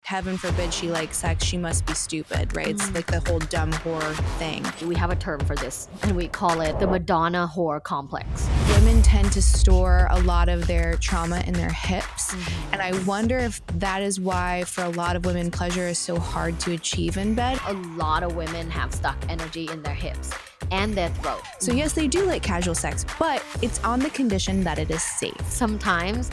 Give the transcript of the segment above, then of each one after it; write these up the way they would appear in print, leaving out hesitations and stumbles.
heaven forbid she likes sex, she must be stupid, right? It's like the whole dumb whore thing. We have a term for this, and we call it the Madonna-Whore complex. Women tend to store a lot of their trauma in their hips, and I wonder if that is why for a lot of women pleasure is so hard to achieve in bed. A lot of women have stuck energy in their hips and their throat. So yes, they do like casual sex, but it's on the condition that it is safe. Sometimes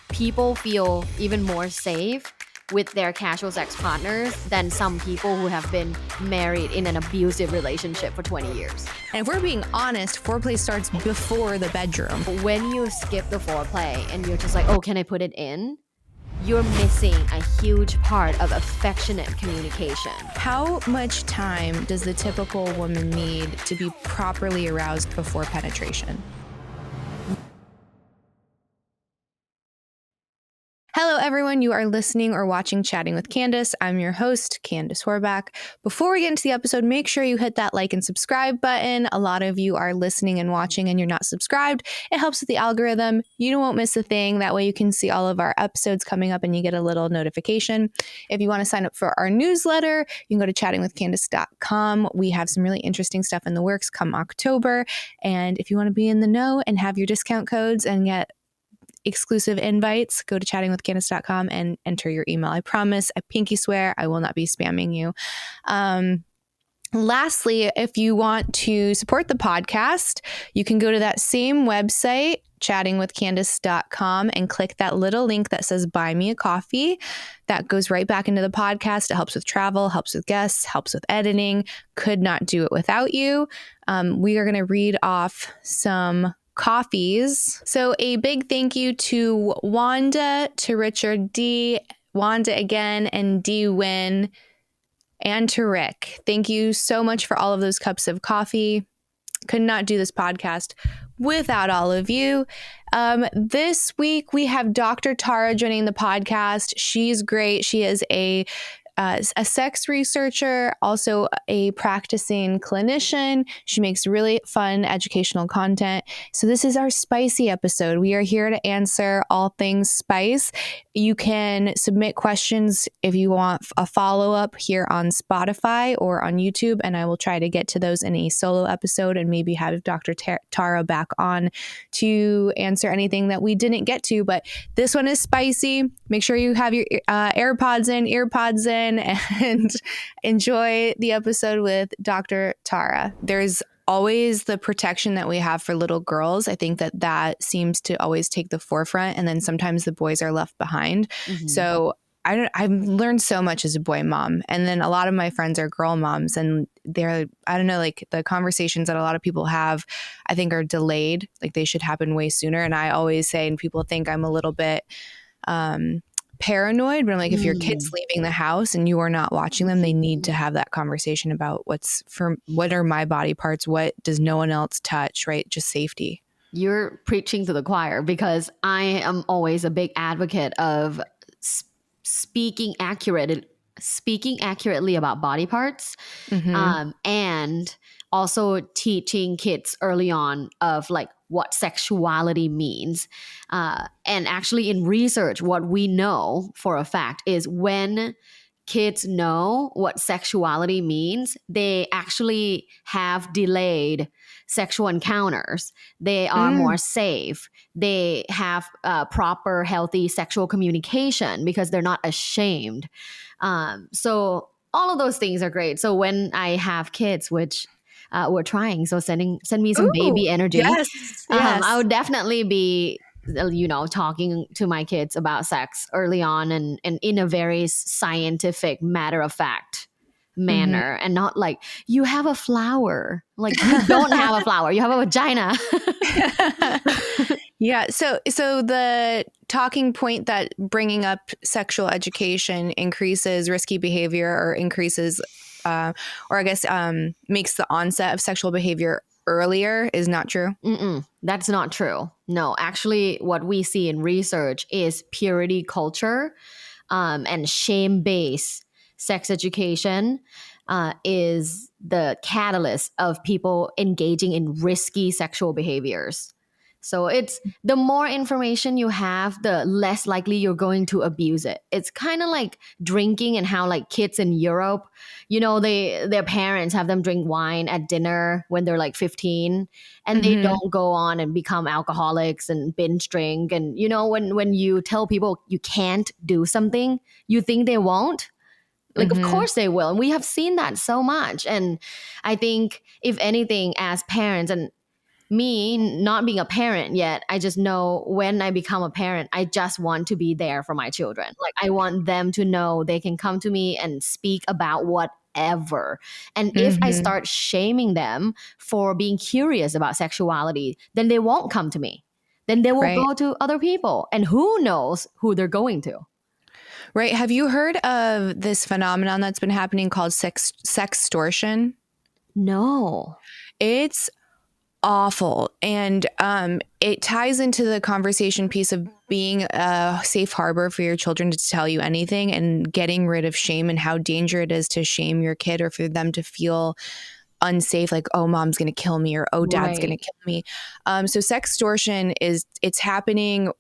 people feel even more safe with their casual sex partners than some people who have been married in an abusive relationship for 20 years. And if we're being honest, foreplay starts before the bedroom. When you skip the foreplay and you're just like, oh, can I put it in? You're missing a huge part of affectionate communication. How much time does the typical woman need to be properly aroused before penetration? Hello, everyone. You are listening or watching Chatting with Candice. I'm your host, Candice Horbacz. Before we get into the episode, make sure you hit that like and subscribe button. A lot of you are listening and watching and you're not subscribed. It helps with the algorithm. You won't miss a thing. That way you can see all of our episodes coming up and you get a little notification. If you want to sign up for our newsletter, you can go to chattingwithcandice.com. We have some really interesting stuff in the works come October. And if you want to be in the know and have your discount codes and get exclusive invites, go to chattingwithcandice.com and enter your email. I promise, I pinky swear, I will not be spamming you. Lastly, if you want to support the podcast, you can go to that same website, chattingwithcandice.com, and click that little link that says buy me a coffee. That goes right back into the podcast. It helps with travel, helps with guests, helps with editing. Could not do it without you. We are going to read off some coffees. So a big thank you to Wanda, to Richard D, Wanda again, and D Win, and to Rick. Thank you so much for all of those cups of coffee. Could not do this podcast without all of you. This week we have Dr. Tara joining the podcast. She's great. She is a sex researcher, also a practicing clinician. She makes really fun educational content. So this is our spicy episode. We are here to answer all things spice. You can submit questions if you want a follow-up here on Spotify or on YouTube, and I will try to get to those in a solo episode and maybe have Dr. Tara back on to answer anything that we didn't get to. But this one is spicy. Make sure you have your earpods in, and enjoy the episode with Dr. Tara. There's always the protection that we have for little girls. I think that seems to always take the forefront, and then sometimes the boys are left behind. Mm-hmm. So I've learned so much as a boy mom, and then a lot of my friends are girl moms, and they're, I don't know, like the conversations that a lot of people have, I think are delayed. Like they should happen way sooner. And I always say, and people think I'm a little bit paranoid, but I'm like, if your kid's leaving the house and you are not watching them, they need to have that conversation about what are my body parts, what does no one else touch, right? Just safety. You're preaching to the choir, because I am always a big advocate of speaking accurately about body parts, and also teaching kids early on of like what sexuality means. And actually in research, what we know for a fact is when kids know what sexuality means, they actually have delayed sexual encounters. They are more safe. They have proper, healthy sexual communication because they're not ashamed. So all of those things are great. So when I have kids, which we're trying, so send me some baby energy. Yes. I would definitely be, talking to my kids about sex early on, and in a very scientific, matter of fact manner, and not like, you have a flower. Like, you don't have a flower, you have a vagina. Yeah. So the talking point that bringing up sexual education increases risky behavior, or increases makes the onset of sexual behavior earlier is not true? That's not true. No, actually what we see in research is purity culture and shame-based sex education is the catalyst of people engaging in risky sexual behaviors. So it's the more information you have, the less likely you're going to abuse it. It's kind of like drinking and how like kids in Europe, their parents have them drink wine at dinner when they're like 15 and they don't go on and become alcoholics and binge drink. And when you tell people you can't do something, you think they won't. Like, of course they will. And we have seen that so much. And I think if anything, as parents, and me not being a parent yet, I just know when I become a parent, I just want to be there for my children. Like, I want them to know they can come to me and speak about whatever. And if I start shaming them for being curious about sexuality, then they won't come to me. Then they will go to other people. And who knows who they're going to. Right. Have you heard of this phenomenon that's been happening called sextortion? No. It's awful. And it ties into the conversation piece of being a safe harbor for your children to tell you anything and getting rid of shame and how dangerous it is to shame your kid or for them to feel unsafe, like, oh, mom's going to kill me or oh, dad's going to kill me. So sextortion it's happening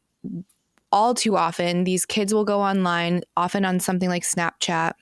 all too often. These kids will go online, often on something like Snapchat,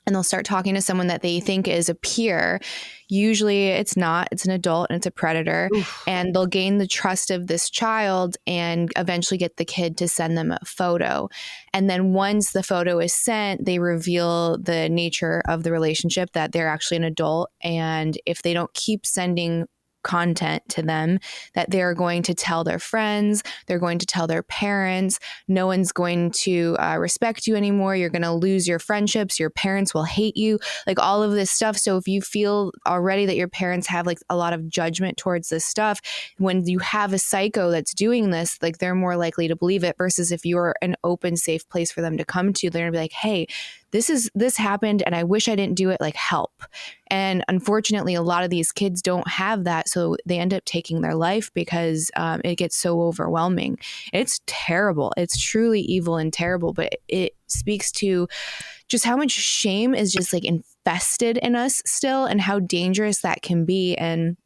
and they'll start talking to someone that they think is a peer. Usually it's not. It's an adult and it's a predator. Oof. And they'll gain the trust of this child and eventually get the kid to send them a photo. And then once the photo is sent, they reveal the nature of the relationship, that they're actually an adult. And if they don't keep sending content to them, that they're going to tell their friends, they're going to tell their parents, no one's going to respect you anymore, you're going to lose your friendships, your parents will hate you, like all of this stuff. So if you feel already that your parents have like a lot of judgment towards this stuff, when you have a psycho that's doing this, like they're more likely to believe it, versus if you're an open, safe place for them to come to, they're gonna be like, hey, this happened and I wish I didn't do it, like help. And unfortunately, a lot of these kids don't have that. So they end up taking their life because it gets so overwhelming. It's terrible. It's truly evil and terrible, but it speaks to just how much shame is just like infested in us still and how dangerous that can be. And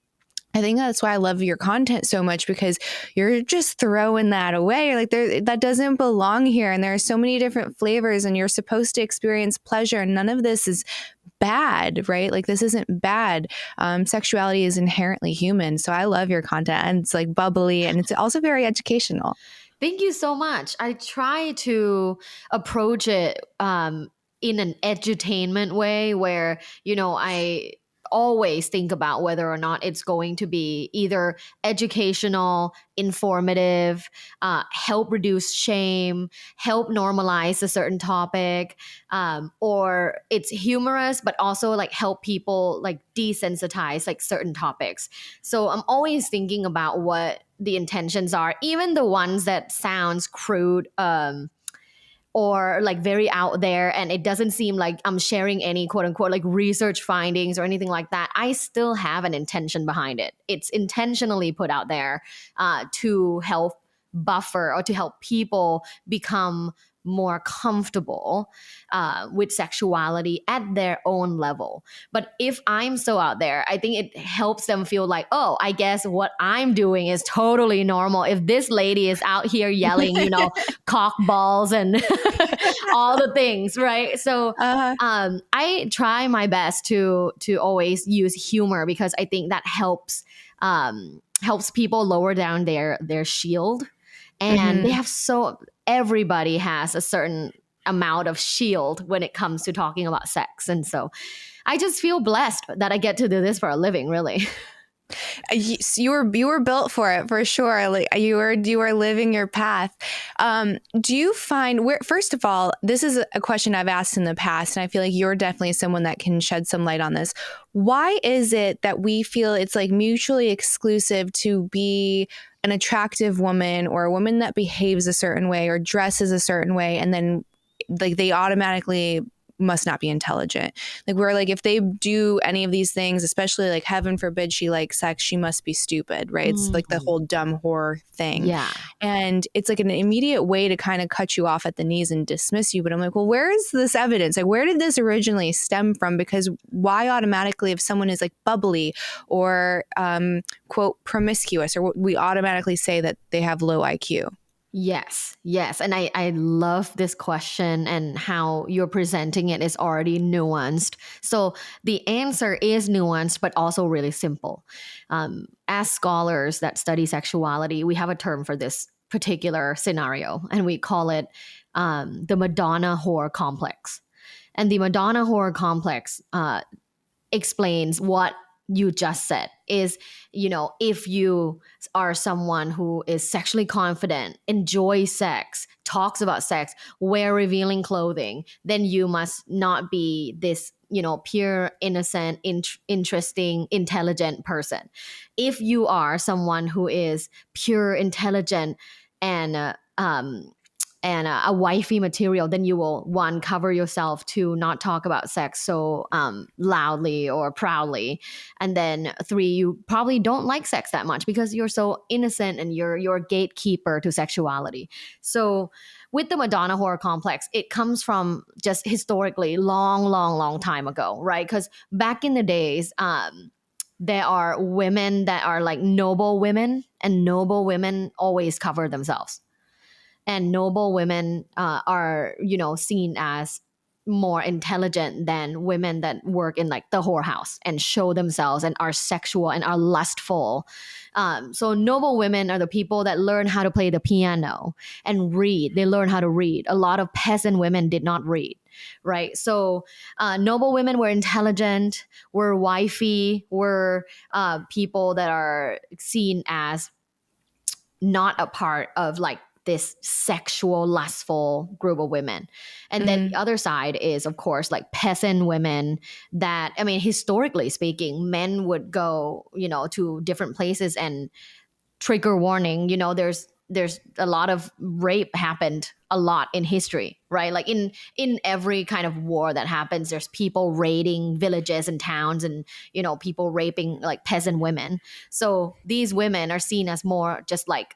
I think that's why I love your content so much, because you're just throwing that away. You're like, that doesn't belong here. And there are so many different flavors and you're supposed to experience pleasure. And none of this is bad, right? Like this isn't bad. Sexuality is inherently human. So I love your content, and it's like bubbly and it's also very educational. Thank you so much. I try to approach it in an edutainment way where, I always think about whether or not it's going to be either educational, informative, help reduce shame, help normalize a certain topic, or it's humorous, but also like help people like desensitize like certain topics. So I'm always thinking about what the intentions are, even the ones that sounds crude, or like very out there, and it doesn't seem like I'm sharing any quote unquote like research findings or anything like that. I still have an intention behind it. It's intentionally put out there to help buffer or to help people become more comfortable with sexuality at their own level. But if I'm so out there, I think it helps them feel like, oh, I guess what I'm doing is totally normal. If this lady is out here yelling, cock balls and all the things, right? So I try my best to always use humor, because I think that helps people lower down their shield. And they have everybody has a certain amount of shield when it comes to talking about sex. And so I just feel blessed that I get to do this for a living, really. You were built for it, for sure. Like you are living your path. Do you find first of all, this is a question I've asked in the past, and I feel like you're definitely someone that can shed some light on this. Why is it that we feel it's like mutually exclusive to be an attractive woman or a woman that behaves a certain way or dresses a certain way, and then like they automatically must not be intelligent. Like we're like, if they do any of these things, especially like heaven forbid she likes sex, she must be stupid, right? It's like the whole dumb whore thing. Yeah. And it's like an immediate way to kind of cut you off at the knees and dismiss you. But I'm like, well, where is this evidence? Like, where did this originally stem from? Because why automatically, if someone is like bubbly or quote promiscuous, or we automatically say that they have low IQ? Yes, yes. And I love this question, and how you're presenting it is already nuanced. So the answer is nuanced, but also really simple. As scholars that study sexuality, we have a term for this particular scenario, and we call it the Madonna-Whore complex. And the Madonna-Whore complex explains what you just said is, if you are someone who is sexually confident, enjoys sex, talks about sex, wear revealing clothing, then you must not be this, pure, innocent, interesting, intelligent person. If you are someone who is pure, intelligent, and a wifey material, then you will, one, cover yourself, two, not talk about sex so loudly or proudly, and then three, you probably don't like sex that much because you're so innocent and you're a gatekeeper to sexuality. So with the Madonna-Whore complex, it comes from just historically long time ago, right? Because back in the days, there are women that are like noble women, and noble women always cover themselves. And noble women are, seen as more intelligent than women that work in like the whorehouse and show themselves and are sexual and are lustful. So noble women are the people that learn how to play the piano and read. They learn how to read. A lot of peasant women did not read, right? So noble women were intelligent, were wifey, were people that are seen as not a part of like this sexual, lustful group of women. And then the other side is, of course, like peasant women that, I mean, historically speaking, men would go, to different places, and trigger warning, there's a lot of rape happened a lot in history, right? Like in every kind of war that happens, there's people raiding villages and towns, and, people raping like peasant women. So these women are seen as more just like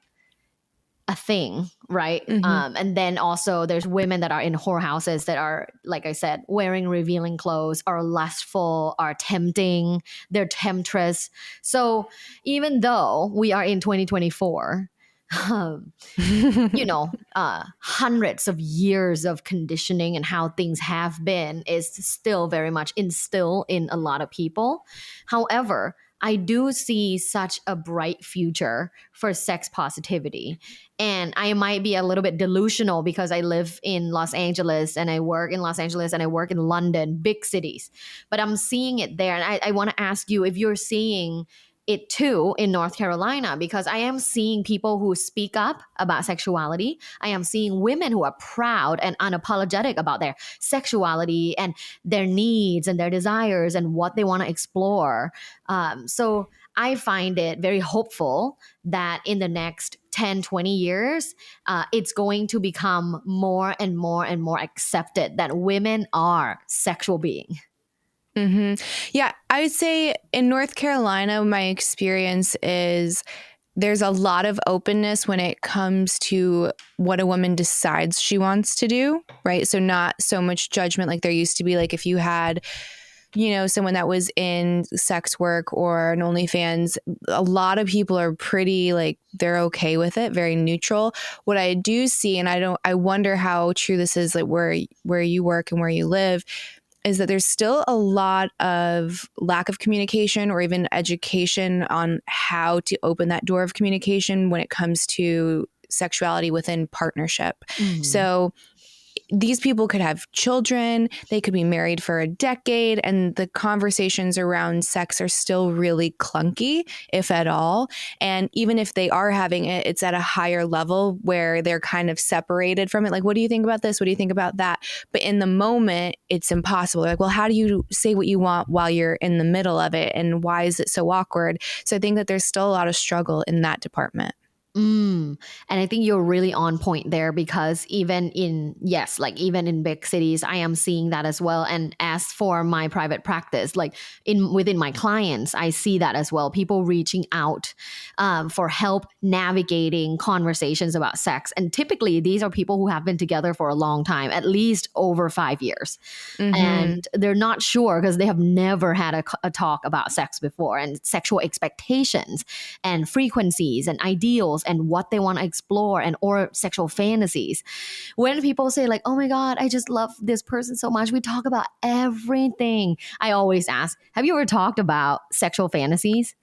a thing, right? And then also there's women that are in whorehouses that are, like I said, wearing revealing clothes, are lustful, are tempting, they're temptress. So even though we are in 2024, hundreds of years of conditioning and how things have been is still very much instilled in a lot of people. However, I do see such a bright future for sex positivity. And I might be a little bit delusional because I live in Los Angeles and I work in Los Angeles and I work in London, big cities. But I'm seeing it there. And I want to ask you if you're seeing it too in North Carolina, because I am seeing people who speak up about sexuality. I am seeing women who are proud and unapologetic about their sexuality and their needs and their desires and what they want to explore. So I find it very hopeful that in the next 10, 20 years, it's going to become more and more and more accepted that women are sexual beings. Yeah, I would say in North Carolina, my experience is there's a lot of openness when it comes to what a woman decides she wants to do, right? So not so much judgment like there used to be. Like if you had, someone that was in sex work or an OnlyFans, a lot of people are pretty like they're okay with it, very neutral. What I do see, and I wonder how true this is, like where you work and where you live, is that there's still a lot of lack of communication or even education on how to open that door of communication when it comes to sexuality within partnership. So these people could have children, they could be married for a decade, and the conversations around sex are still really clunky, if at all. And even if they are having it, it's at a higher level where they're kind of separated from it. Like, what do you think about this? What do you think about that? But in the moment, it's impossible. Like, well, how do you say what you want while you're in the middle of it? And why is it so awkward? So I think that there's still a lot of struggle in that department. And I think you're really on point there, because even in big cities, I am seeing that as well. And as for my private practice, like within my clients, I see that as well. People reaching out for help navigating conversations about sex. And typically these are people who have been together for a long time, at least over 5 years. And they're not sure because they have never had a talk about sex before, and sexual expectations and frequencies and ideals and what they want to explore, and or sexual fantasies. When people say like, oh my God, I just love this person so much, we talk about everything. I always ask, have you ever talked about sexual fantasies?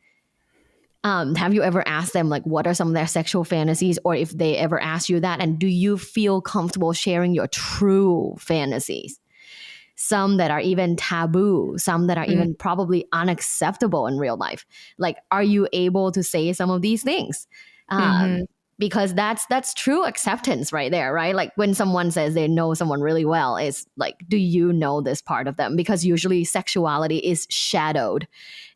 Have you ever asked them like what are some of their sexual fantasies, or if they ever ask you that, and do you feel comfortable sharing your true fantasies? Some that are even taboo, some that are even probably unacceptable in real life. Like, are you able to say some of these things? Because that's true acceptance right there, right? Like when someone says they know someone really well, it's like, do you know this part of them? Because usually sexuality is shadowed.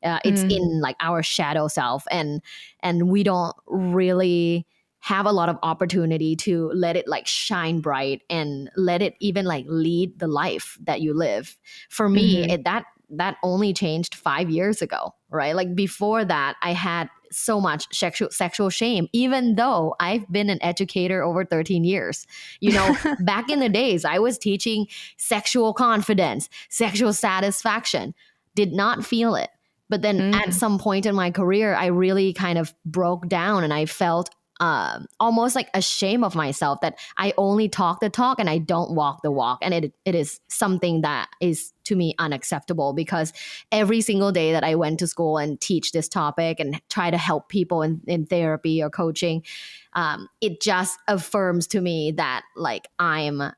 It's in like our shadow self, and we don't really have a lot of opportunity to let it like shine bright and let it even like lead the life that you live. For me, that only changed 5 years ago, right? Like before that, I had so much sexual shame, even though I've been an educator over 13 years. You know, back in the days, I was teaching sexual confidence, sexual satisfaction, did not feel it. But then at some point in my career, I really kind of broke down, and I felt almost like ashamed of myself that I only talk the talk and I don't walk the walk. And it is something that is to me unacceptable, because every single day that I went to school and teach this topic and try to help people in therapy or coaching, it just affirms to me that like I'm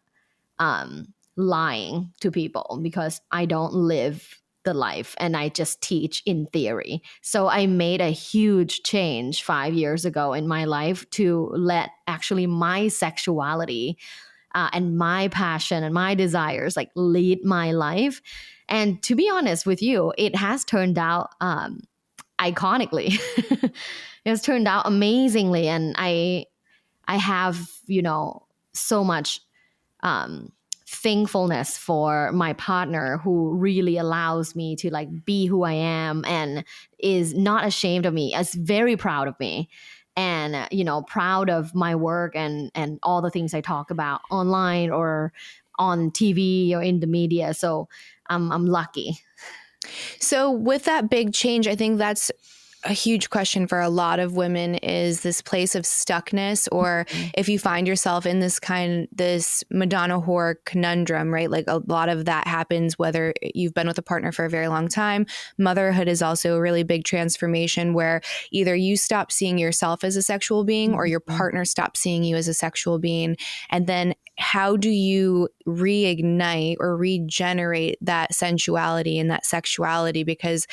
lying to people, because I don't live the life and I just teach in theory. So I made a huge change 5 years ago in my life to let actually my sexuality and my passion and my desires like lead my life. And to be honest with you, it has turned out iconically. It has turned out amazingly, and I have, you know, so much thankfulness for my partner, who really allows me to like be who I am and is not ashamed of me, is very proud of me, and you know, proud of my work and all the things I talk about online or on TV or in the media. So I'm lucky. So with that big change, I think that's a huge question for a lot of women, is this place of stuckness, or if you find yourself in this Madonna-Whore conundrum, right? Like a lot of that happens whether you've been with a partner for a very long time. Motherhood is also a really big transformation, where either you stop seeing yourself as a sexual being or your partner stops seeing you as a sexual being. And then how do you reignite or regenerate that sensuality and that sexuality? Because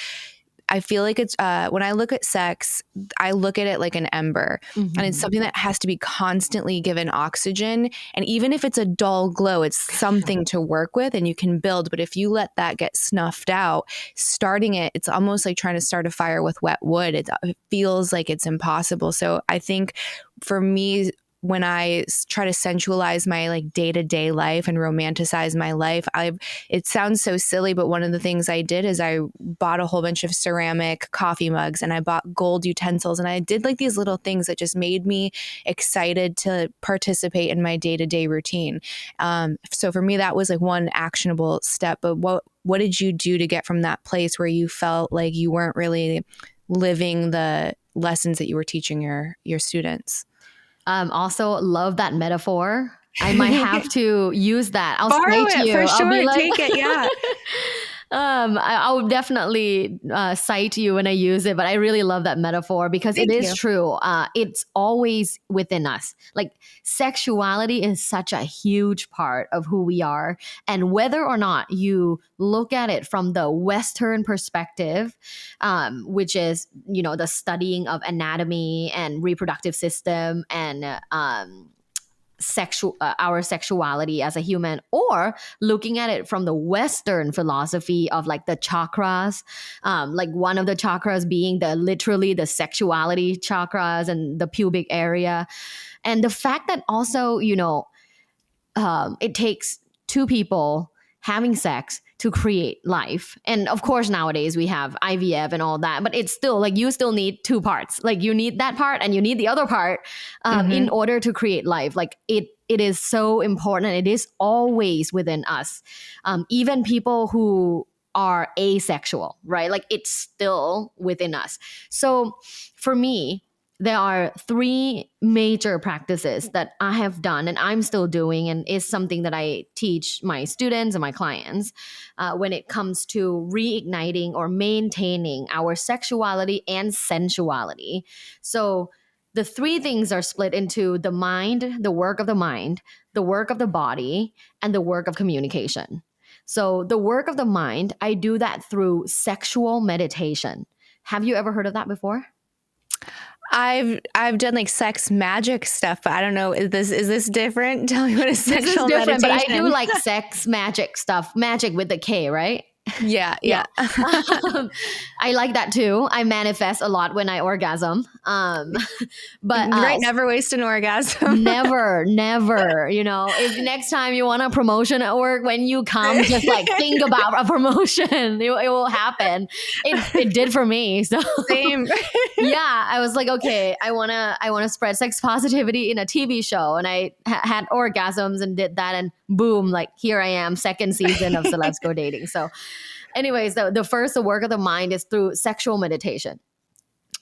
I feel like it's when I look at sex, I look at it like an ember, and it's something that has to be constantly given oxygen. And even if it's a dull glow, it's something to work with and you can build. But if you let that get snuffed out, starting it's almost like trying to start a fire with wet wood. It feels like it's impossible. So I think for me, when I try to sensualize my like day-to-day life and romanticize my life, it sounds so silly, but one of the things I did is I bought a whole bunch of ceramic coffee mugs, and I bought gold utensils, and I did like these little things that just made me excited to participate in my day-to-day routine. So for me, that was like one actionable step. But what did you do to get from that place where you felt like you weren't really living the lessons that you were teaching your students? Also love that metaphor. I might have to use that. I'll Borrow cite it you. for I'll sure. be like, Take it, yeah. I will definitely cite you when I use it, but I really love that metaphor because Thank it is you. true. It's always within us. Like sexuality is such a huge part of who we are. And whether or not you look at it from the Western perspective, which is, you know, the studying of anatomy and reproductive system and our sexuality as a human, or looking at it from the Western philosophy of like the chakras, like one of the chakras being literally the sexuality chakras and the pubic area. And the fact that also, it takes two people having sex to create life. And of course, nowadays we have IVF and all that, but it's still like you still need two parts. Like you need that part and you need the other part in order to create life. Like it is so important. It is always within us. Even people who are asexual, right? Like it's still within us. So for me, there are three major practices that I have done and I'm still doing, and is something that I teach my students and my clients when it comes to reigniting or maintaining our sexuality and sensuality. So the three things are split into the mind, the work of the mind, the work of the body, and the work of communication. So the work of the mind, I do that through sexual meditation. Have you ever heard of that before? I've done like sex magic stuff, but I don't know. Is this different? Tell me what is sexual meditation. But I do like sex magic stuff. Magic with the K, right? Yeah. I like that too. I manifest a lot when I orgasm. But right, never waste an orgasm. never. If next time you want a promotion at work, when you come, just like think about a promotion. It will happen. It did for me. So same. Yeah, I was like, okay, I wanna spread sex positivity in a TV show, and I had orgasms and did that, and boom, like here I am, second season of Celebs Go Dating. So anyways, the work of the mind is through sexual meditation.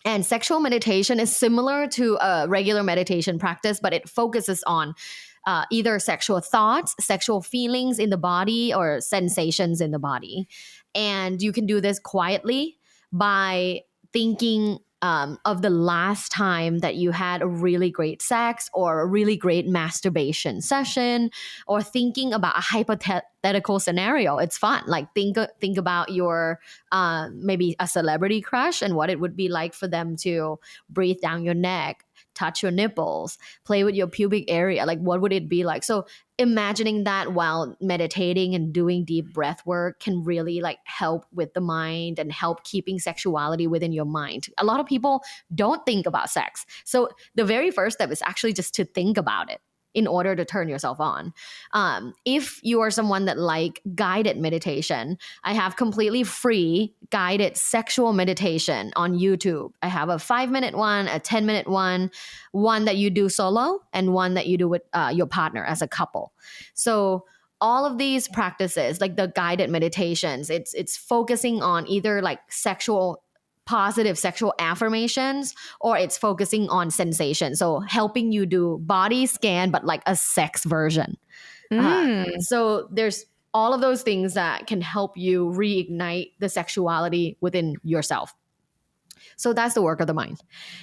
And sexual meditation is similar to a regular meditation practice, but it focuses on either sexual thoughts, sexual feelings in the body, or sensations in the body. And you can do this quietly by thinking of the last time that you had a really great sex or a really great masturbation session, or thinking about a hypothetical scenario. It's fun. Like think about your maybe a celebrity crush and what it would be like for them to breathe down your neck, touch your nipples, play with your pubic area. Like what would it be like? So imagining that while meditating and doing deep breath work can really like help with the mind and help keeping sexuality within your mind. A lot of people don't think about sex. So the very first step is actually just to think about it in order to turn yourself on. If you are someone that like guided meditation, I have completely free guided sexual meditation on YouTube. I have a 5-minute one, a 10-minute one that you do solo, and one that you do with your partner as a couple. So all of these practices, like the guided meditations, it's focusing on either like positive sexual affirmations, or it's focusing on sensation. So helping you do body scan, but like a sex version. So there's all of those things that can help you reignite the sexuality within yourself. So that's the work of the mind.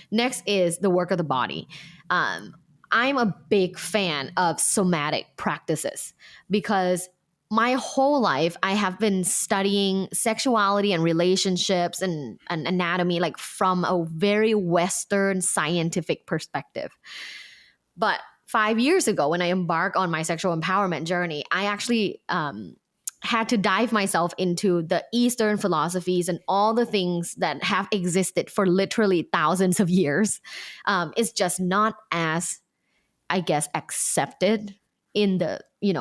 Next is the work of the body. I'm a big fan of somatic practices because my whole life, I have been studying sexuality and relationships and anatomy, like from a very Western scientific perspective. But 5 years ago, when I embarked on my sexual empowerment journey, I actually had to dive myself into the Eastern philosophies and all the things that have existed for literally thousands of years. It's just not as, I guess, accepted in the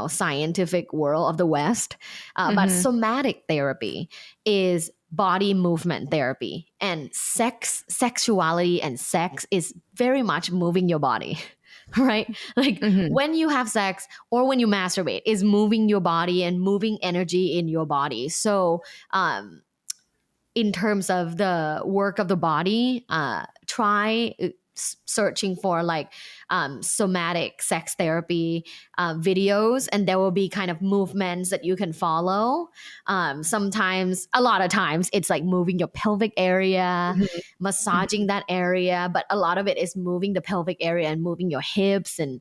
scientific world of the West. But somatic therapy is body movement therapy, and sexuality and sex is very much moving your body. Right? Like when you have sex or when you masturbate is moving your body and moving energy in your body. So in terms of the work of the body, try searching for like somatic sex therapy videos, and there will be kind of movements that you can follow. Sometimes, a lot of times, it's like moving your pelvic area, massaging that area, but a lot of it is moving the pelvic area and moving your hips, and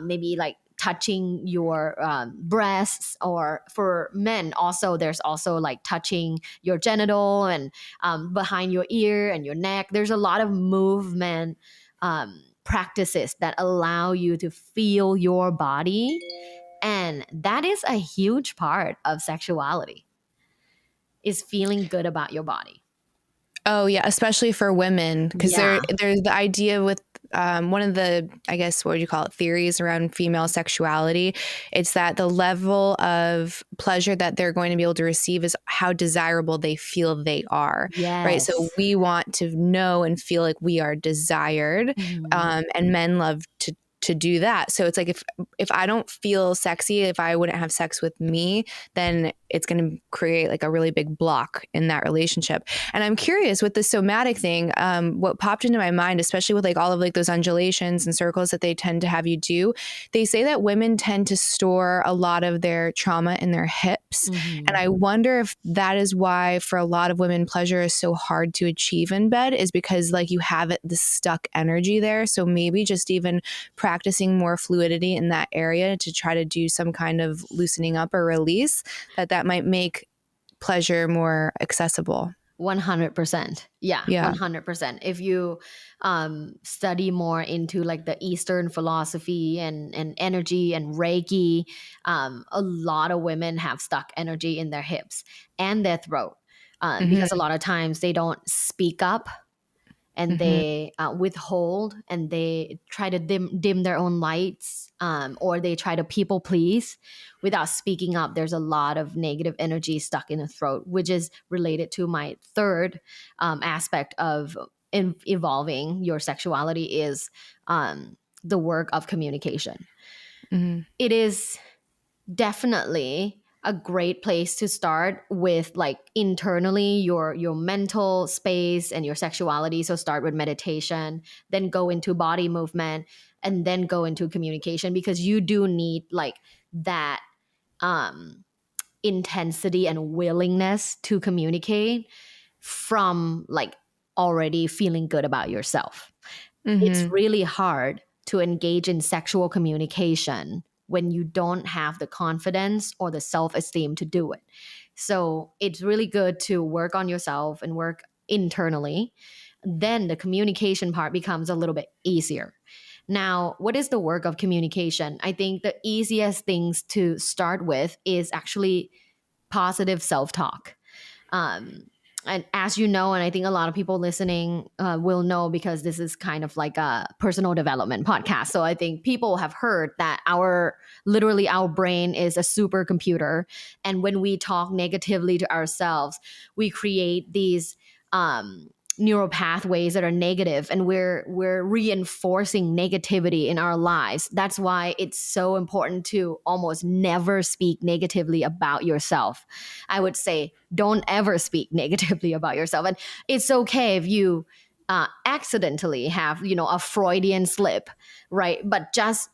maybe like touching your breasts, or for men also there's also like touching your genital and behind your ear and your neck. There's a lot of movement practices that allow you to feel your body. And that is a huge part of sexuality, is feeling good about your body. Oh yeah, especially for women, because there's the idea with one of the, I guess, what would you call it, theories around female sexuality. It's that the level of pleasure that they're going to be able to receive is how desirable they feel they are. Yes. Right. So we want to know and feel like we are desired, and men love to do that. So it's like if I don't feel sexy, if I wouldn't have sex with me, then it's going to create like a really big block in that relationship. And I'm curious with the somatic thing, what popped into my mind, especially with like all of like those undulations and circles that they tend to have you do, they say that women tend to store a lot of their trauma in their hips. And I wonder if that is why for a lot of women, pleasure is so hard to achieve in bed, is because like you have this stuck energy there. So maybe just even practicing more fluidity in that area to try to do some kind of loosening up or release, that might make pleasure more accessible. 100%. Yeah. 100%. If you study more into like the Eastern philosophy and energy and Reiki, a lot of women have stuck energy in their hips and their throat, because a lot of times they don't speak up, and they withhold, and they try to dim their own lights, or they try to people please without speaking up. There's a lot of negative energy stuck in the throat, which is related to my third aspect of evolving your sexuality, is the work of communication. It is definitely a great place to start with, like internally your mental space and your sexuality. So start with meditation, then go into body movement, and then go into communication, because you do need like that intensity and willingness to communicate from like already feeling good about yourself. It's really hard to engage in sexual communication when you don't have the confidence or the self-esteem to do it. So it's really good to work on yourself and work internally. Then the communication part becomes a little bit easier. Now, what is the work of communication? I think the easiest things to start with is actually positive self-talk. And as you know, and I think a lot of people listening will know, because this is kind of like a personal development podcast. So I think people have heard that our brain is a supercomputer. And when we talk negatively to ourselves, we create these neural pathways that are negative, and we're reinforcing negativity in our lives. That's why it's so important to almost never speak negatively about yourself. I would say don't ever speak negatively about yourself. And it's okay if you accidentally have, a Freudian slip, right? But just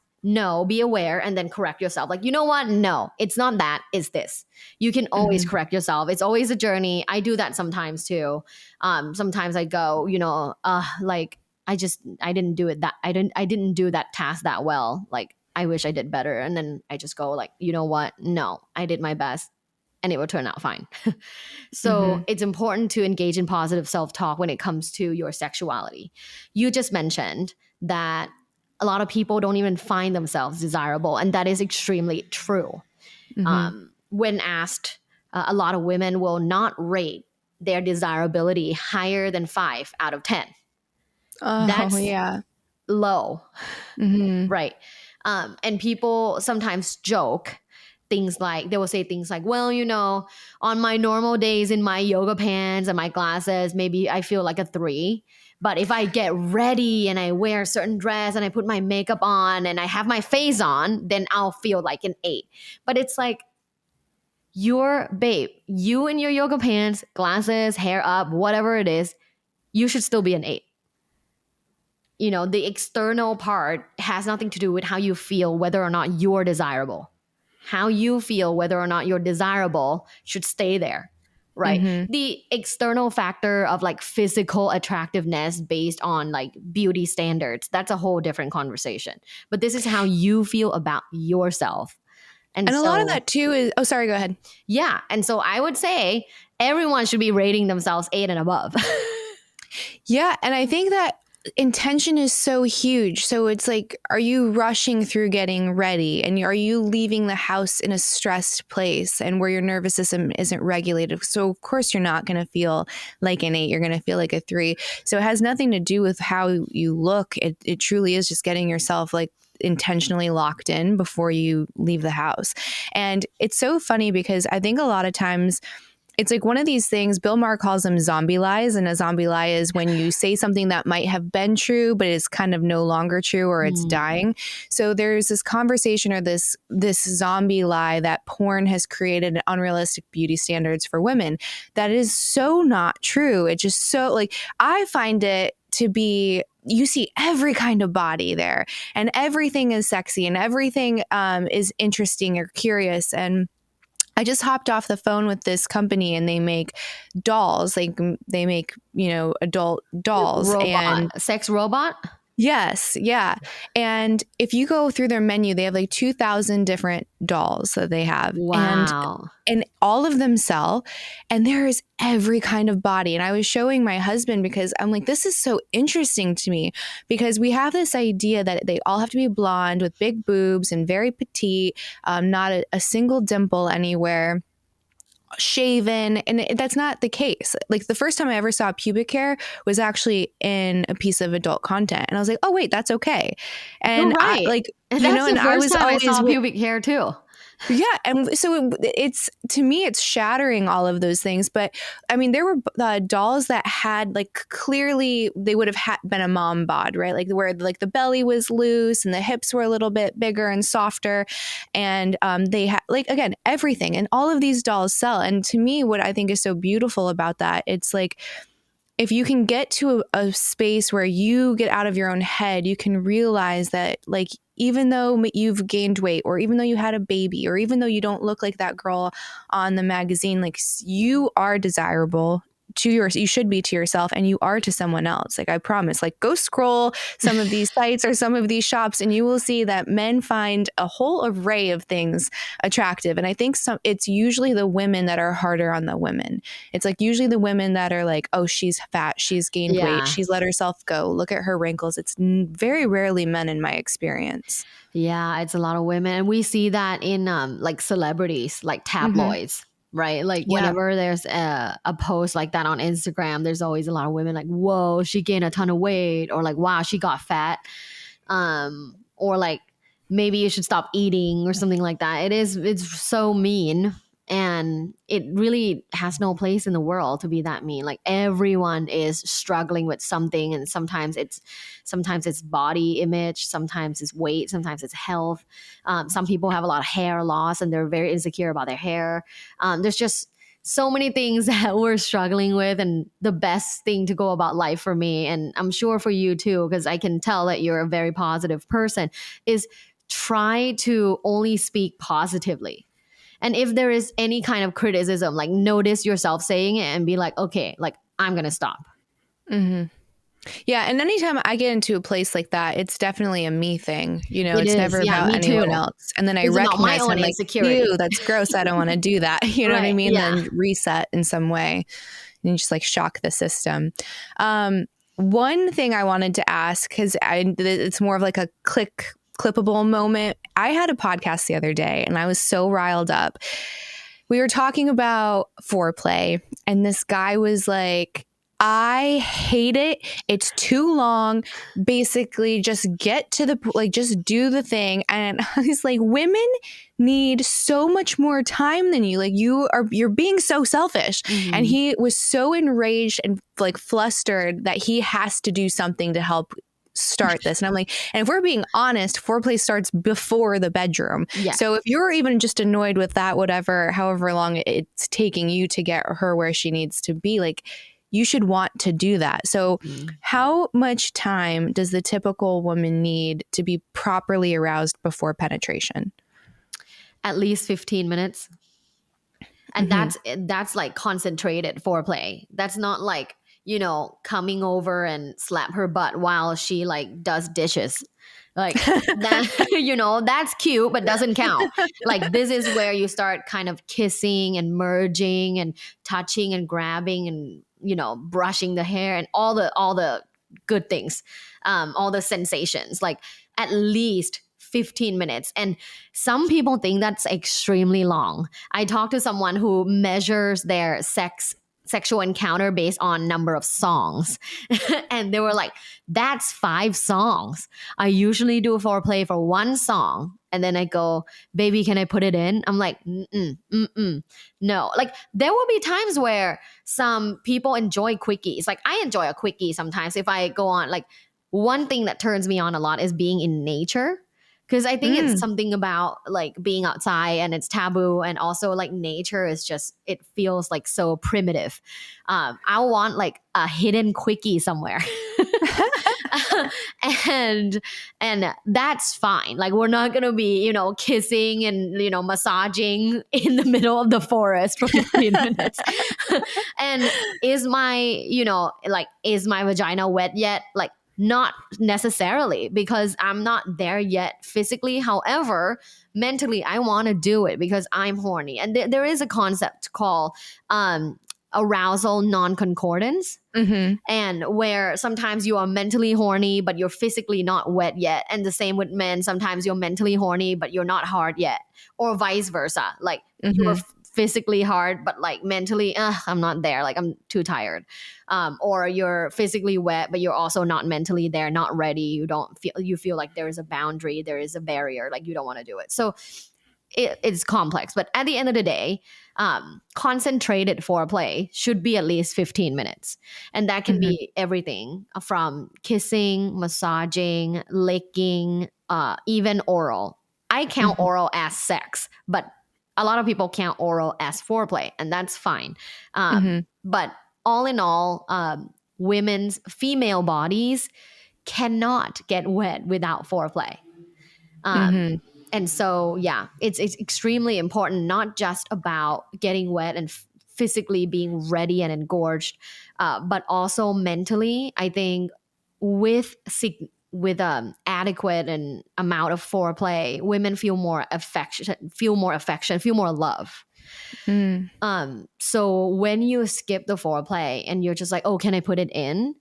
be aware, and then correct yourself. Like, you know what? No, it's not that, it's this. You can always correct yourself. It's always a journey. I do that sometimes too. Sometimes I go, like I didn't do it I didn't do that task that well. Like, I wish I did better. And then I just go like, you know what? No, I did my best, and it will turn out fine. So it's important to engage in positive self-talk when it comes to your sexuality. You just mentioned that a lot of people don't even find themselves desirable, and that is extremely true. When asked, a lot of women will not rate their desirability higher than 5 out of 10. That's low, right? And people sometimes joke things like, they will say things like, well, on my normal days in my yoga pants and my glasses, maybe I feel like a 3. But if I get ready and I wear a certain dress and I put my makeup on and I have my face on, then I'll feel like an 8. But it's like, your babe, you in your yoga pants, glasses, hair up, whatever it is, you should still be an 8. The external part has nothing to do with how you feel, whether or not you're desirable. How you feel, whether or not you're desirable, should stay there. Right. The external factor of like physical attractiveness based on like beauty standards, that's a whole different conversation. But this is how you feel about yourself. And a lot of that too is, oh, sorry, go ahead. Yeah. And so I would say everyone should be rating themselves 8 and above. Yeah. And I think that intention is so huge. So it's like, are you rushing through getting ready? And are you leaving the house in a stressed place and where your nervous system isn't regulated? So of course you're not going to feel like an 8. You're going to feel like a 3. So it has nothing to do with how you look. It truly is just getting yourself like intentionally locked in before you leave the house. And it's so funny because I think a lot of times it's like one of these things, Bill Maher calls them zombie lies. And a zombie lie is when you say something that might have been true, but is kind of no longer true or it's dying. So there's this conversation or this zombie lie that porn has created unrealistic beauty standards for women. That is so not true. It's just so like, I find it to be, you see every kind of body there and everything is sexy and everything is interesting or curious. And I just hopped off the phone with this company and they make dolls. Like they make, adult dolls. And sex robot? Yes. Yeah. And if you go through their menu, they have like 2,000 different dolls that they have. Wow. And all of them sell. And there is every kind of body. And I was showing my husband because I'm like, this is so interesting to me because we have this idea that they all have to be blonde with big boobs and very petite, not a single dimple anywhere, shaven, and that's not the case. Like the first time I ever saw pubic hair was actually in a piece of adult content, and I was like, "Oh wait, that's okay." And you're right. And I was time always I saw pubic hair too. Yeah, and so it's to me, it's shattering all of those things. But I mean, there were dolls that had like clearly they would have been a mom bod, right? Like where like the belly was loose and the hips were a little bit bigger and softer, and they had like again everything, and all of these dolls sell. And to me, what I think is so beautiful about that, it's like, if you can get to a space where you get out of your own head, you can realize that like, even though you've gained weight or even though you had a baby or even though you don't look like that girl on the magazine, like you are desirable you should be to yourself and you are to someone else. Like I promise, like go scroll some of these sites or some of these shops and you will see that men find a whole array of things attractive. And I think it's usually the women that are harder on the women. It's like usually the women that are like, oh, she's fat, she's gained weight, she's let herself go, look at her wrinkles. It's very rarely men in my experience. Yeah, it's a lot of women. And we see that in like celebrities, like tabloids. Right? Like whenever there's a post like that on Instagram, there's always a lot of women like, whoa, she gained a ton of weight, or like, wow, she got fat. Or like, maybe you should stop eating or something like that. It's so mean. And it really has no place in the world to be that mean. Like everyone is struggling with something. And sometimes it's body image, sometimes it's weight, sometimes it's health. Some people have a lot of hair loss and they're very insecure about their hair. There's just so many things that we're struggling with. And the best thing to go about life for me, and I'm sure for you too, because I can tell that you're a very positive person, is try to only speak positively. And if there is any kind of criticism, like notice yourself saying it and be like, okay, like I'm going to stop. Mm-hmm. Yeah. And anytime I get into a place like that, it's definitely a me thing. It's never about anyone else. And then I recognize I'm like, ew, that's gross. I don't want to do that. You know what I mean? Yeah. Then reset in some way and just like shock the system. One thing I wanted to ask, because it's more of like a clippable moment. I had a podcast the other day and I was so riled up. We were talking about foreplay and this guy was like, I hate it. It's too long. Basically, just get to just do the thing. And I was like, women need so much more time than you. Like you're being so selfish. Mm-hmm. And he was so enraged and like flustered that he has to do something to help start this. And I'm like, and if we're being honest, foreplay starts before the bedroom. Yeah. So if you're even just annoyed with that, however long it's taking you to get her where she needs to be, like you should want to do that. So how much time does the typical woman need to be properly aroused before penetration? At least 15 minutes. And that's like concentrated foreplay. That's not like, coming over and slap her butt while she like does dishes. Like that, that's cute, but doesn't count. Like this is where you start kind of kissing and merging and touching and grabbing and, brushing the hair and all the good things, all the sensations, like at least 15 minutes. And some people think that's extremely long. I talked to someone who measures their sexual encounter based on number of songs. And they were like, that's 5 songs. I usually do foreplay for 1 song. And then I go, baby, can I put it in? I'm like, no. Like there will be times where some people enjoy quickies. Like I enjoy a quickie sometimes if I go on. Like one thing that turns me on a lot is being in nature. Because I think it's something about like being outside and it's taboo. And also like nature is just, it feels like so primitive. I want like a hidden quickie somewhere. and that's fine. Like we're not going to be, you know, kissing and, you know, massaging in the middle of the forest for 15 minutes. And is my, you know, like, is my vagina wet yet? Like, not necessarily, because I'm not there yet physically. However, mentally, I want to do it because I'm horny. And there is a concept called arousal non-concordance. And where sometimes you are mentally horny, but you're physically not wet yet. And the same with men. Sometimes you're mentally horny, but you're not hard yet. Or vice versa. Like you're physically hard, but like mentally, I'm not there. Like I'm too tired. Or you're physically wet, but you're also not mentally there, not ready. You feel like there is a boundary, there is a barrier, like you don't want to do it. So it's complex. But at the end of the day, concentrated foreplay should be at least 15 minutes. And that can be everything from kissing, massaging, licking, even oral. I count oral as sex, but a lot of people count oral as foreplay, and that's fine. But all in all, women's female bodies cannot get wet without foreplay. And so, yeah, it's extremely important, not just about getting wet and physically being ready and engorged, but also mentally. I think with adequate and amount of foreplay, women feel more affection, feel more love. So when you skip the foreplay and you're just like, oh, can I put it in?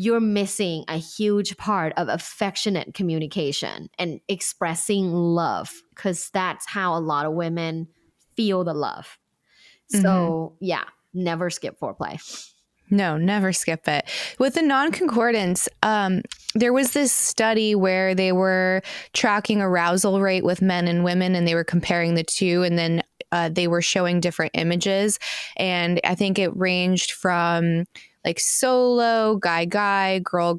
You're missing a huge part of affectionate communication and expressing love, because that's how a lot of women feel the love. So yeah, never skip foreplay. No, never skip it. With the non-concordance, there was this study where they were tracking arousal rate with men and women, and they were comparing the two, and then they were showing different images. And I think it ranged from like solo, guy, girl,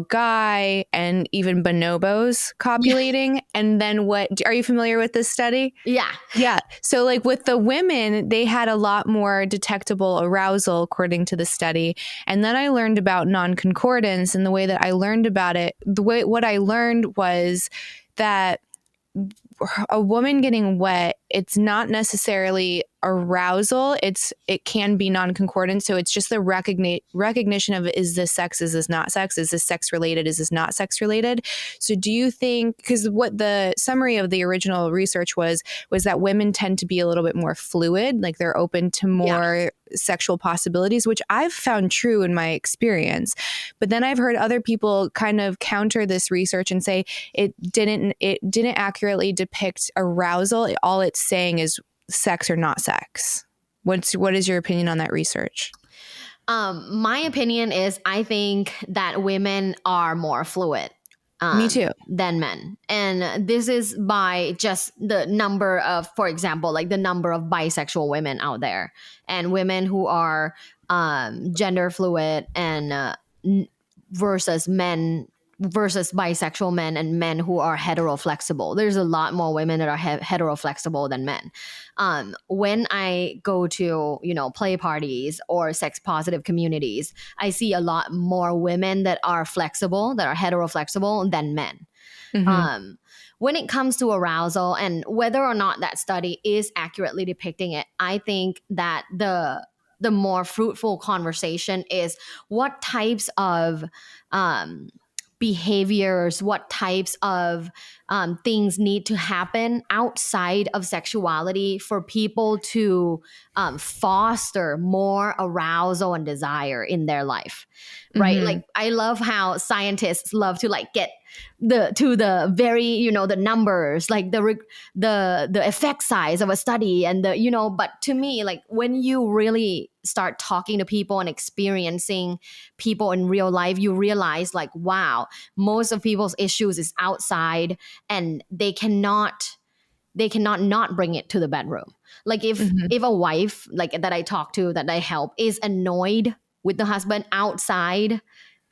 guy, and even bonobos copulating. And then are you familiar with this study? Yeah. Yeah. So like with the women, they had a lot more detectable arousal according to the study. And then I learned about non-concordance, and the way that I learned about it, what I learned was that a woman getting wet, it's not necessarily arousal. It can be non-concordant. So it's just the recognition of, is this sex? Is this not sex? Is this sex related? Is this not sex related? So do you think, because what the summary of the original research was that women tend to be a little bit more fluid, like they're open to more sexual possibilities, which I've found true in my experience. But then I've heard other people kind of counter this research and say it didn't accurately depict arousal. All it's saying is sex or not sex. What is your opinion on that research? My opinion is I think that women are more fluid. Me too. Than men. And this is by just the number of, for example, like the number of bisexual women out there, and women who are gender fluid, and versus bisexual men and men who are heteroflexible. There's a lot more women that are heteroflexible than men. When I go to, play parties or sex positive communities, I see a lot more women that are heteroflexible than men. When it comes to arousal and whether or not that study is accurately depicting it, I think that the more fruitful conversation is what types of behaviors, what types of things need to happen outside of sexuality for people to foster more arousal and desire in their life, right? Like, I love how scientists love to like get the very, the numbers, like the effect size of a study, and but to me, like, when you really start talking to people and experiencing people in real life, you realize, like, wow, most of people's issues is outside, and they cannot not bring it to the bedroom. Like, if a wife, like, that I talk to, that I help, is annoyed with the husband outside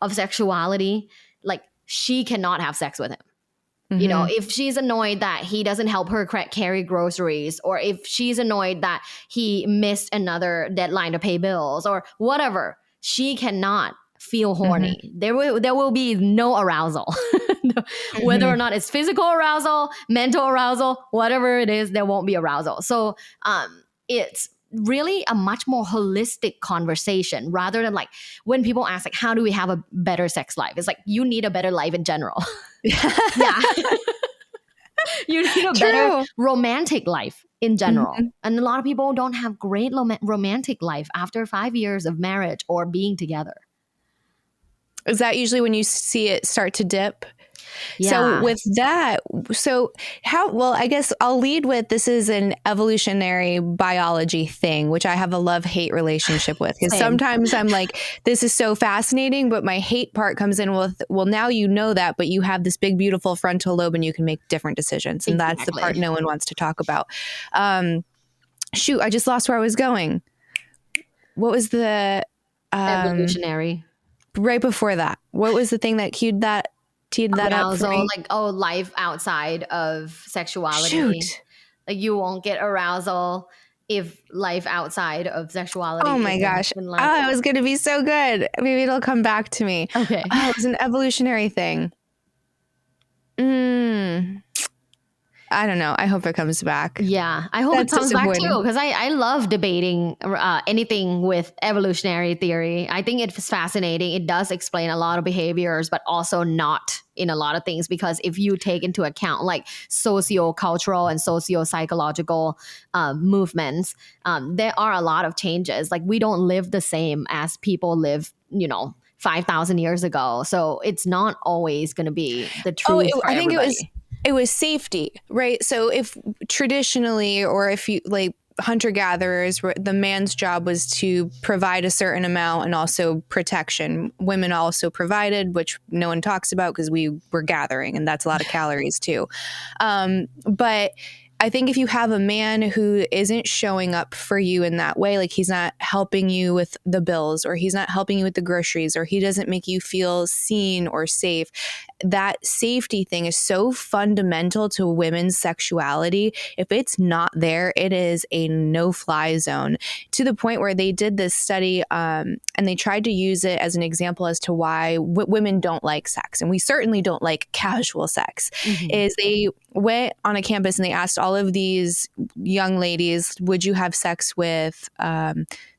of sexuality, like, she cannot have sex with him. If she's annoyed that he doesn't help her carry groceries, or if she's annoyed that he missed another deadline to pay bills or whatever, she cannot feel horny. There will be no arousal. Whether or not it's physical arousal, mental arousal, whatever it is, there won't be arousal. So it's really a much more holistic conversation, rather than like when people ask, like, how do we have a better sex life? It's like, you need a better life in general. Yeah. You need a better romantic life in general. And a lot of people don't have great romantic life after 5 years of marriage or being together. Is that usually when you see it start to dip? Yeah. So with that, I guess I'll lead with, this is an evolutionary biology thing, which I have a love-hate relationship with. Because sometimes I'm like, this is so fascinating, but my hate part comes in with, well, now you know that, but you have this big, beautiful frontal lobe and you can make different decisions. And that's the part no one wants to talk about. Shoot, I just lost where I was going. What was the... evolutionary. Right before that. What was the thing that teed that up for me? Like, life outside of sexuality. Shoot. Like, you won't get arousal if life outside of sexuality. Oh my gosh. It was going to be so good. Maybe it'll come back to me. Okay. Oh, it was an evolutionary thing. I don't know. I hope it comes back. Yeah, I hope it comes back too, because I love debating anything with evolutionary theory. I think it's fascinating. It does explain a lot of behaviors, but also not in a lot of things, because if you take into account like socio-cultural and socio-psychological movements, there are a lot of changes. Like, we don't live the same as people live, 5,000 years ago. So it's not always going to be the truth for everybody. It was safety, right? So if traditionally, or if you like hunter-gatherers, the man's job was to provide a certain amount and also protection. Women also provided, which no one talks about because we were gathering, and that's a lot of calories too. But I think if you have a man who isn't showing up for you in that way, like he's not helping you with the bills, or he's not helping you with the groceries, or he doesn't make you feel seen or safe, that safety thing is so fundamental to women's sexuality. If it's not there, it is a no-fly zone, to the point where they did this study and they tried to use it as an example as to why women don't like sex. And we certainly don't like casual sex. Is they went on a campus and they asked all of these young ladies, would you have sex with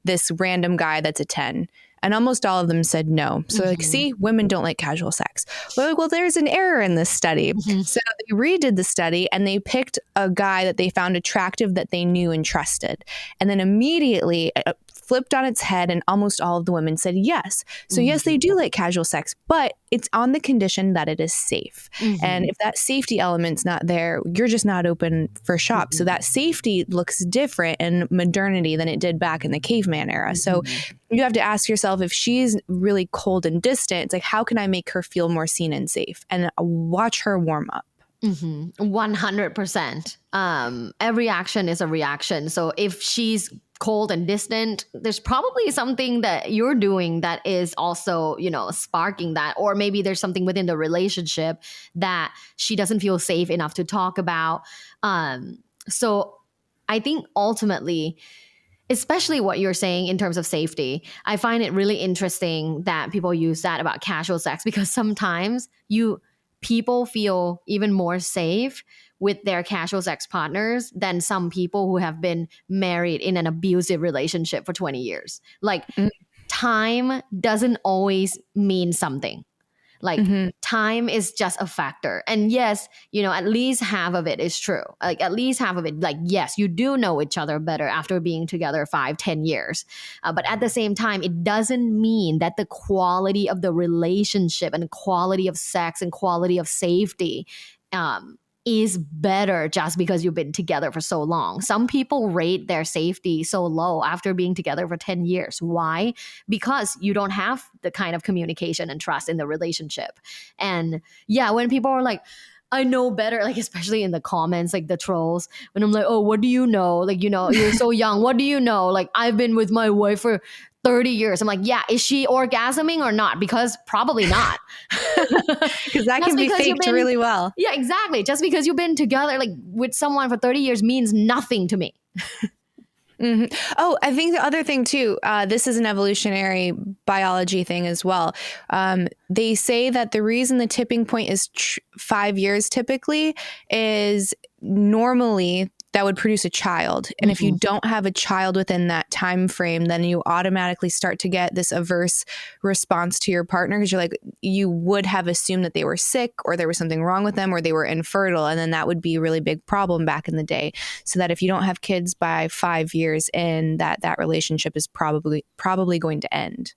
this random guy that's a 10? And almost all of them said no. So like, see, women don't like casual sex. Well, there's an error in this study. So they redid the study and they picked a guy that they found attractive, that they knew and trusted. And then immediately flipped on its head, and almost all of the women said yes. So yes, they do like casual sex, but it's on the condition that it is safe. And if that safety element's not there, you're just not open for shop. So that safety looks different in modernity than it did back in the caveman era. So you have to ask yourself, if she's really cold and distant, it's like, how can I make her feel more seen and safe? And watch her warm up. 100%. Every action is a reaction. So if she's cold and distant, there's probably something that you're doing that is also, sparking that. Or maybe there's something within the relationship that she doesn't feel safe enough to talk about. So I think ultimately, especially what you're saying in terms of safety, I find it really interesting that people use that about casual sex, because sometimes people feel even more safe with their casual sex partners than some people who have been married in an abusive relationship for 20 years. Like, time doesn't always mean something. Like time is just a factor. And yes, you know, at least half of it is true. Like at least half of it, like, yes, you do know each other better after being together 5-10 years. But at the same time, it doesn't mean that the quality of the relationship and quality of sex and quality of safety is better just because you've been together for so long. Some people rate their safety so low after being together for 10 years. Why? Because you don't have the kind of communication and trust in the relationship. And yeah, when people are like, I know better, like especially in the comments, like the trolls, when I'm like, oh, what do you know? Like, you know, you're so young. What do you know? Like, I've been with my wife for 30 years. I'm like, yeah, is she orgasming or not? Because probably not. Because that can be faked really well. Yeah, exactly. Just because you've been together like with someone for 30 years means nothing to me. Oh, I think the other thing too, this is an evolutionary biology thing as well. They say that the reason the tipping point is 5 years typically is normally that would produce a child. And if you don't have a child within that time frame, then you automatically start to get this averse response to your partner because you're like, you would have assumed that they were sick or there was something wrong with them or they were infertile. And then that would be a really big problem back in the day. So that if you don't have kids by 5 years in, that relationship is probably going to end.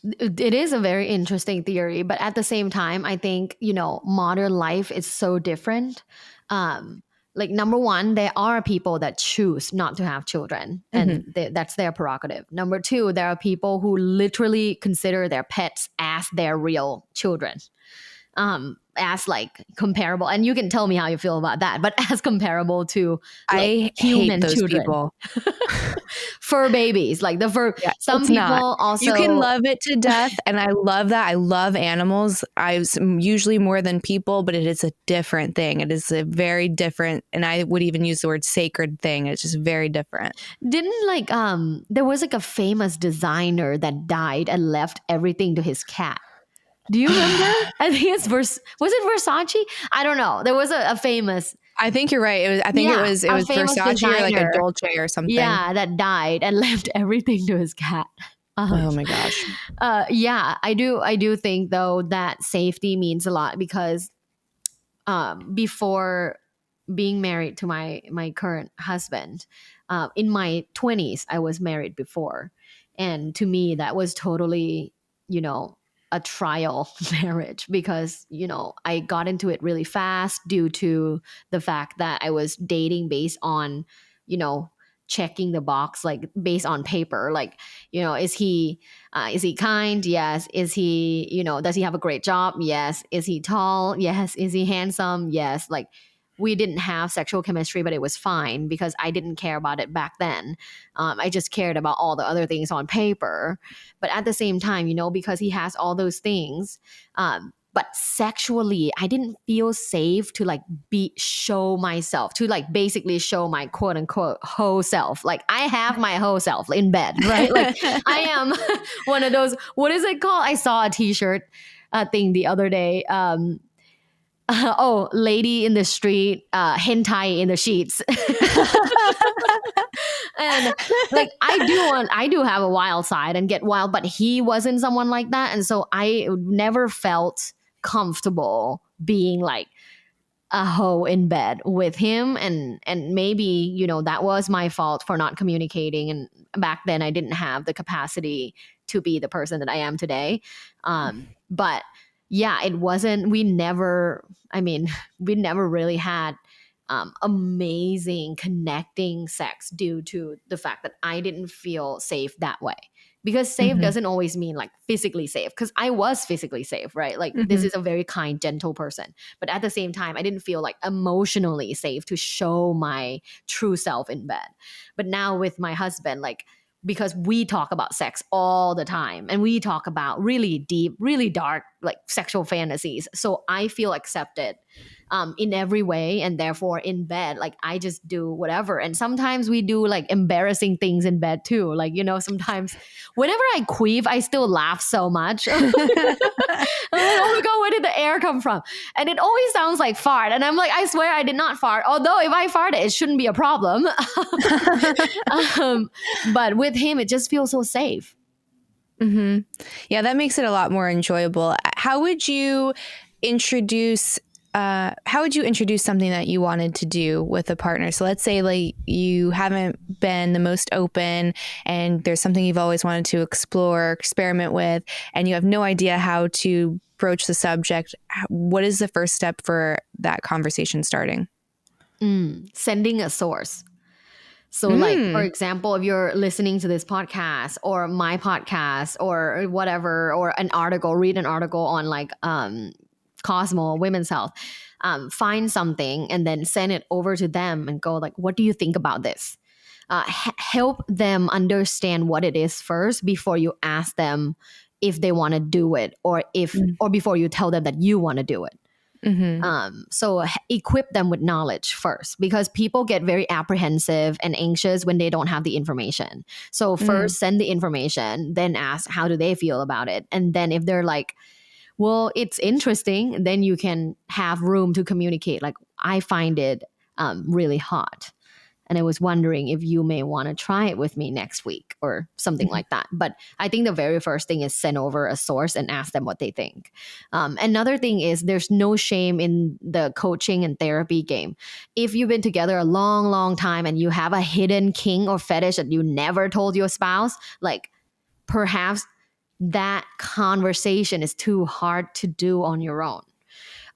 It is a very interesting theory, but at the same time, I think, you know, modern life is so different. Like, number one, there are people that choose not to have children, and that's their prerogative. Number two, there are people who literally consider their pets as their real children, as like comparable. And you can tell me how you feel about that, but as comparable to like, I human hate those children. people. Fur babies, like the fur. Yeah, some people also, you can love it to death, and I love that. I love animals. I usually more than people, but it is a different thing. It is a very different, and I would even use the word sacred thing. It's just very different. Didn't like there was like a famous designer that died and left everything to his cat. Do you remember? I think it's was it Versace? I don't know. There was a famous. I think you're right. It was Versace designer, or like a Dolce or something. Yeah, that died and left everything to his cat. Oh my gosh. Yeah, I do think though that safety means a lot because before being married to my current husband, in my 20s, I was married before. And to me, that was totally, you know, a trial marriage because, you know, I got into it really fast due to the fact that I was dating based on, you know, checking the box, like based on paper, like, you know, is he kind? Yes. Is he, you know, does he have a great job? Yes. Is he tall? Yes. Is he handsome? Yes. Like, we didn't have sexual chemistry, but it was fine because I didn't care about it back then. I just cared about all the other things on paper. But at the same time, you know, because he has all those things, but sexually, I didn't feel safe to like show myself, to like basically show my quote unquote whole self. Like, I have my whole self in bed, right? Like, I am one of those, what is it called? I saw a t-shirt thing the other day. Lady in the street, hentai in the sheets. And like, I do have a wild side and get wild, but he wasn't someone like that. And so I never felt comfortable being like a hoe in bed with him. And maybe, you know, that was my fault for not communicating. And back then I didn't have the capacity to be the person that I am today. But yeah, it wasn't, we never really had amazing connecting sex due to the fact that I didn't feel safe that way. Because safe doesn't always mean like physically safe, because I was physically safe, right? Like, this is a very kind, gentle person. But at the same time, I didn't feel like emotionally safe to show my true self in bed. But now with my husband, like, because we talk about sex all the time and we talk about really deep, really dark, like sexual fantasies. So I feel accepted in every way. And therefore in bed, like, I just do whatever. And sometimes we do like embarrassing things in bed too. Like, you know, sometimes whenever I queef, I still laugh so much. I'm like, oh my God, where did the air come from? And it always sounds like fart. And I'm like, I swear I did not fart. Although if I farted, it shouldn't be a problem. But with him, it just feels so safe. Mm-hmm. Yeah, that makes it a lot more enjoyable. How would you introduce something that you wanted to do with a partner? So let's say like you haven't been the most open and there's something you've always wanted to explore, experiment with, and you have no idea how to broach the subject. What is the first step for that conversation starting? Sending a source. So, like, for Mm. example, if you're listening to this podcast or my podcast or whatever, or an article, read an article on like Cosmo, women's health, find something and then send it over to them and go like, what do you think about this? Help them understand what it is first before you ask them if they want to do it, or before you tell them that you want to do it. Mm-hmm. So equip them with knowledge first, because people get very apprehensive and anxious when they don't have the information. So first send the information, then ask how do they feel about it. And then if they're like, well, it's interesting, then you can have room to communicate. Like, I find it really hot. And I was wondering if you may want to try it with me next week or something like that. But I think the very first thing is send over a source and ask them what they think. Another thing is there's no shame in the coaching and therapy game. If you've been together a long, long time and you have a hidden kink or fetish that you never told your spouse, like perhaps that conversation is too hard to do on your own.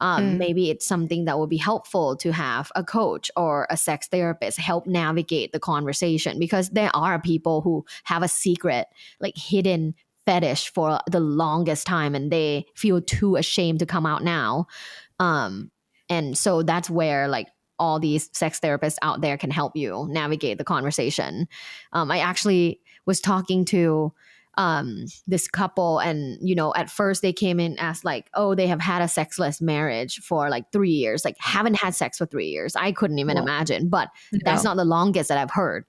Maybe it's something that would be helpful to have a coach or a sex therapist help navigate the conversation, because there are people who have a secret, like hidden fetish for the longest time and they feel too ashamed to come out now. And so that's where like all these sex therapists out there can help you navigate the conversation. I actually was talking to this couple, and at first they came in as like, oh, they have had a sexless marriage for like 3 years, like haven't had sex for 3 years. I couldn't even imagine, but that's not the longest that I've heard.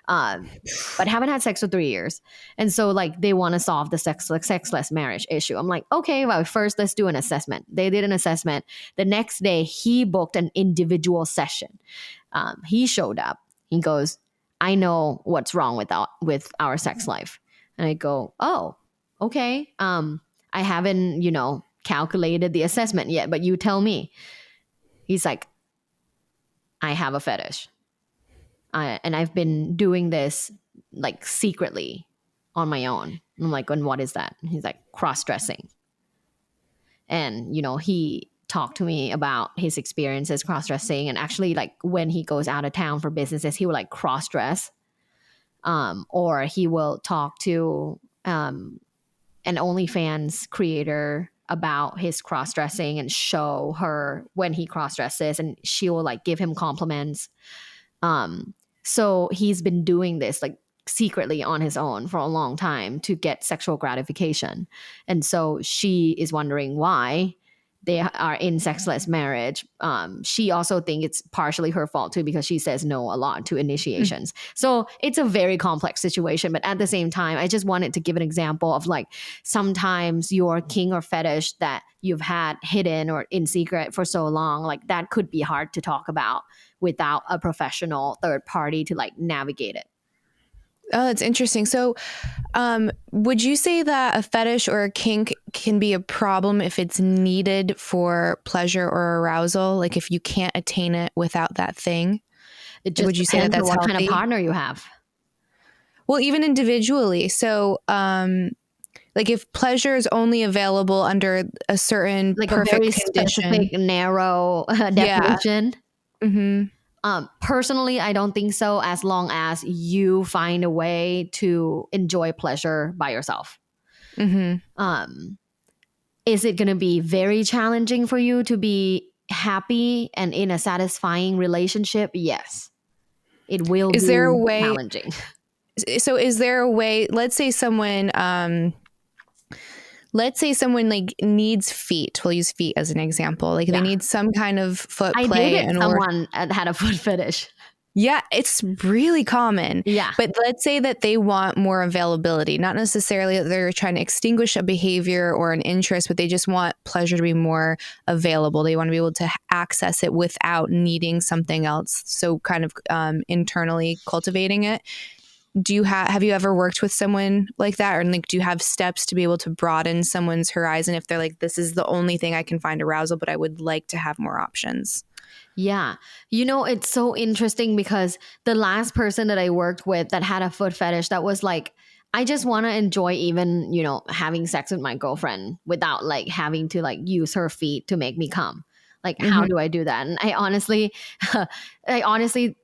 But haven't had sex for 3 years, and so like they want to solve the sexless marriage issue. I'm like, okay, well, first let's do an assessment. They did an assessment. The next day he booked an individual session. He showed up. He goes, I know what's wrong with our sex life. And I go, oh, okay. I haven't, calculated the assessment yet, but you tell me. He's like, I have a fetish. And I've been doing this like secretly on my own. And I'm like, and what is that? And he's like, cross-dressing. And, he talked to me about his experiences cross-dressing. And actually, like when he goes out of town for businesses, he will like cross-dress. Or he will talk to an OnlyFans creator about his cross-dressing and show her when he cross-dresses, and she will like give him compliments. So he's been doing this like secretly on his own for a long time to get sexual gratification. And so she is wondering why they are in sexless marriage. She also thinks it's partially her fault too, because she says no a lot to initiations. So it's a very complex situation. But at the same time, I just wanted to give an example of like sometimes your kink or fetish that you've had hidden or in secret for so long, like that could be hard to talk about without a professional third party to like navigate it. Oh, that's interesting. So would you say that a fetish or a kink can be a problem if it's needed for pleasure or arousal? Like if you can't attain it without that thing? It just would you say that depends that's on what healthy? kind of partner you have. Well, even individually. So like if pleasure is only available under a certain Like perfect a very condition. specific, narrow definition. Yeah. Mm-hmm. Personally, I don't think so, as long as you find a way to enjoy pleasure by yourself. Mm-hmm. Is it going to be very challenging for you to be happy and in a satisfying relationship? Yes, it will be challenging. So is there a way, let's say someone like needs feet. We'll use feet as an example. Like they need some kind of foot play. I dated someone that had a foot fetish. Yeah, it's really common. Yeah. But let's say that they want more availability, not necessarily that they're trying to extinguish a behavior or an interest, but they just want pleasure to be more available. They want to be able to access it without needing something else. So kind of internally cultivating it. have you ever worked with someone like that? Or like, do you have steps to be able to broaden someone's horizon if they're like, this is the only thing I can find arousal, but I would like to have more options? Yeah. You know, it's so interesting because the last person that I worked with that had a foot fetish, that was like, I just want to enjoy even, you know, having sex with my girlfriend without like having to like use her feet to make me come. Like, how do I do that? And I honestly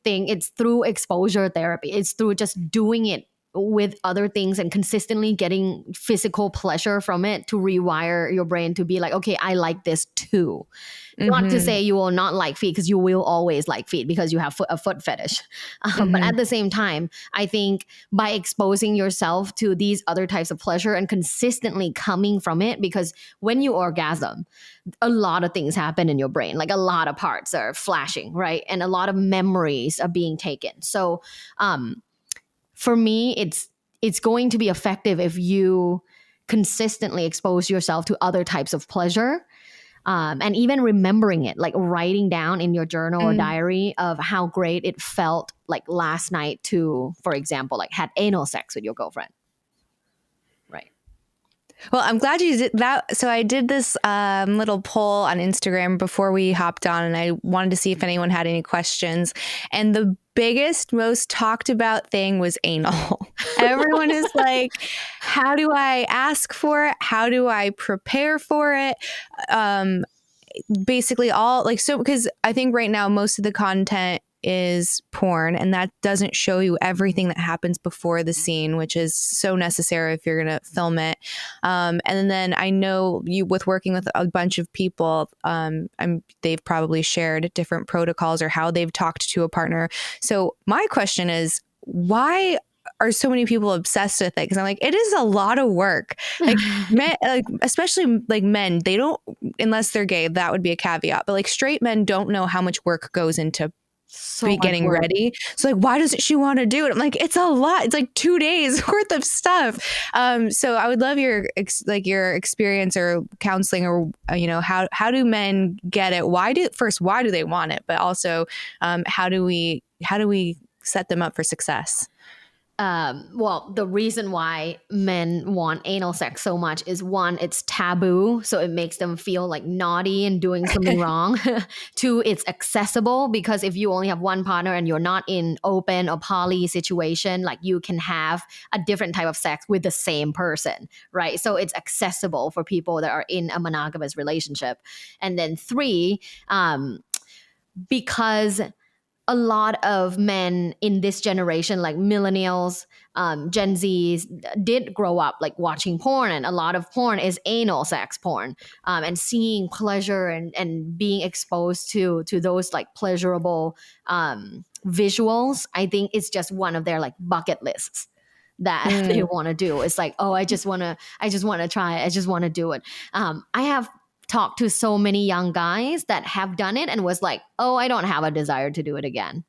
think it's through exposure therapy. It's through just doing it with other things and consistently getting physical pleasure from it to rewire your brain to be like, okay, I like this too. Not to say you will not like feet, because you will always like feet because you have a foot fetish. But at the same time, I think by exposing yourself to these other types of pleasure and consistently coming from it, because when you orgasm, a lot of things happen in your brain, like a lot of parts are flashing, right? And a lot of memories are being taken. So for me, it's going to be effective if you consistently expose yourself to other types of pleasure. And even remembering it, like writing down in your journal or diary of how great it felt like last night to, for example, like had anal sex with your girlfriend. Right. Well, I'm glad you did that. So I did this little poll on Instagram before we hopped on, and I wanted to see if anyone had any questions. And the biggest, most talked about thing was anal. Everyone is like, how do I ask for it? How do I prepare for it? Basically all like, so, because I think right now most of the content is porn, and that doesn't show you everything that happens before the scene, which is so necessary if you're going to film it. And then I know you, with working with a bunch of people, they've probably shared different protocols or how they've talked to a partner. So my question is, why are so many people obsessed with it? Because I'm like, it is a lot of work. Like men, like, especially like men, they don't, unless they're gay, that would be a caveat. But like straight men don't know how much work goes into getting ready. So like, why doesn't she want to do it? I'm like, it's a lot. It's like 2 days worth of stuff. So I would love your experience or counseling, or how do men get it? Why do they want it? But also, how do we set them up for success? Well, the reason why men want anal sex so much is, one, it's taboo, so it makes them feel like naughty and doing something wrong. Two, it's accessible, because if you only have one partner and you're not in open or poly situation, like you can have a different type of sex with the same person, right? So it's accessible for people that are in a monogamous relationship. And then three, because a lot of men in this generation, like millennials, Gen Zs, did grow up like watching porn, and a lot of porn is anal sex porn, and seeing pleasure and being exposed to those like pleasurable visuals. I think it's just one of their like bucket lists that they want to do. It's like, oh, I just want to try it. I just want to do it. I have talked to so many young guys that have done it and was like, oh, I don't have a desire to do it again.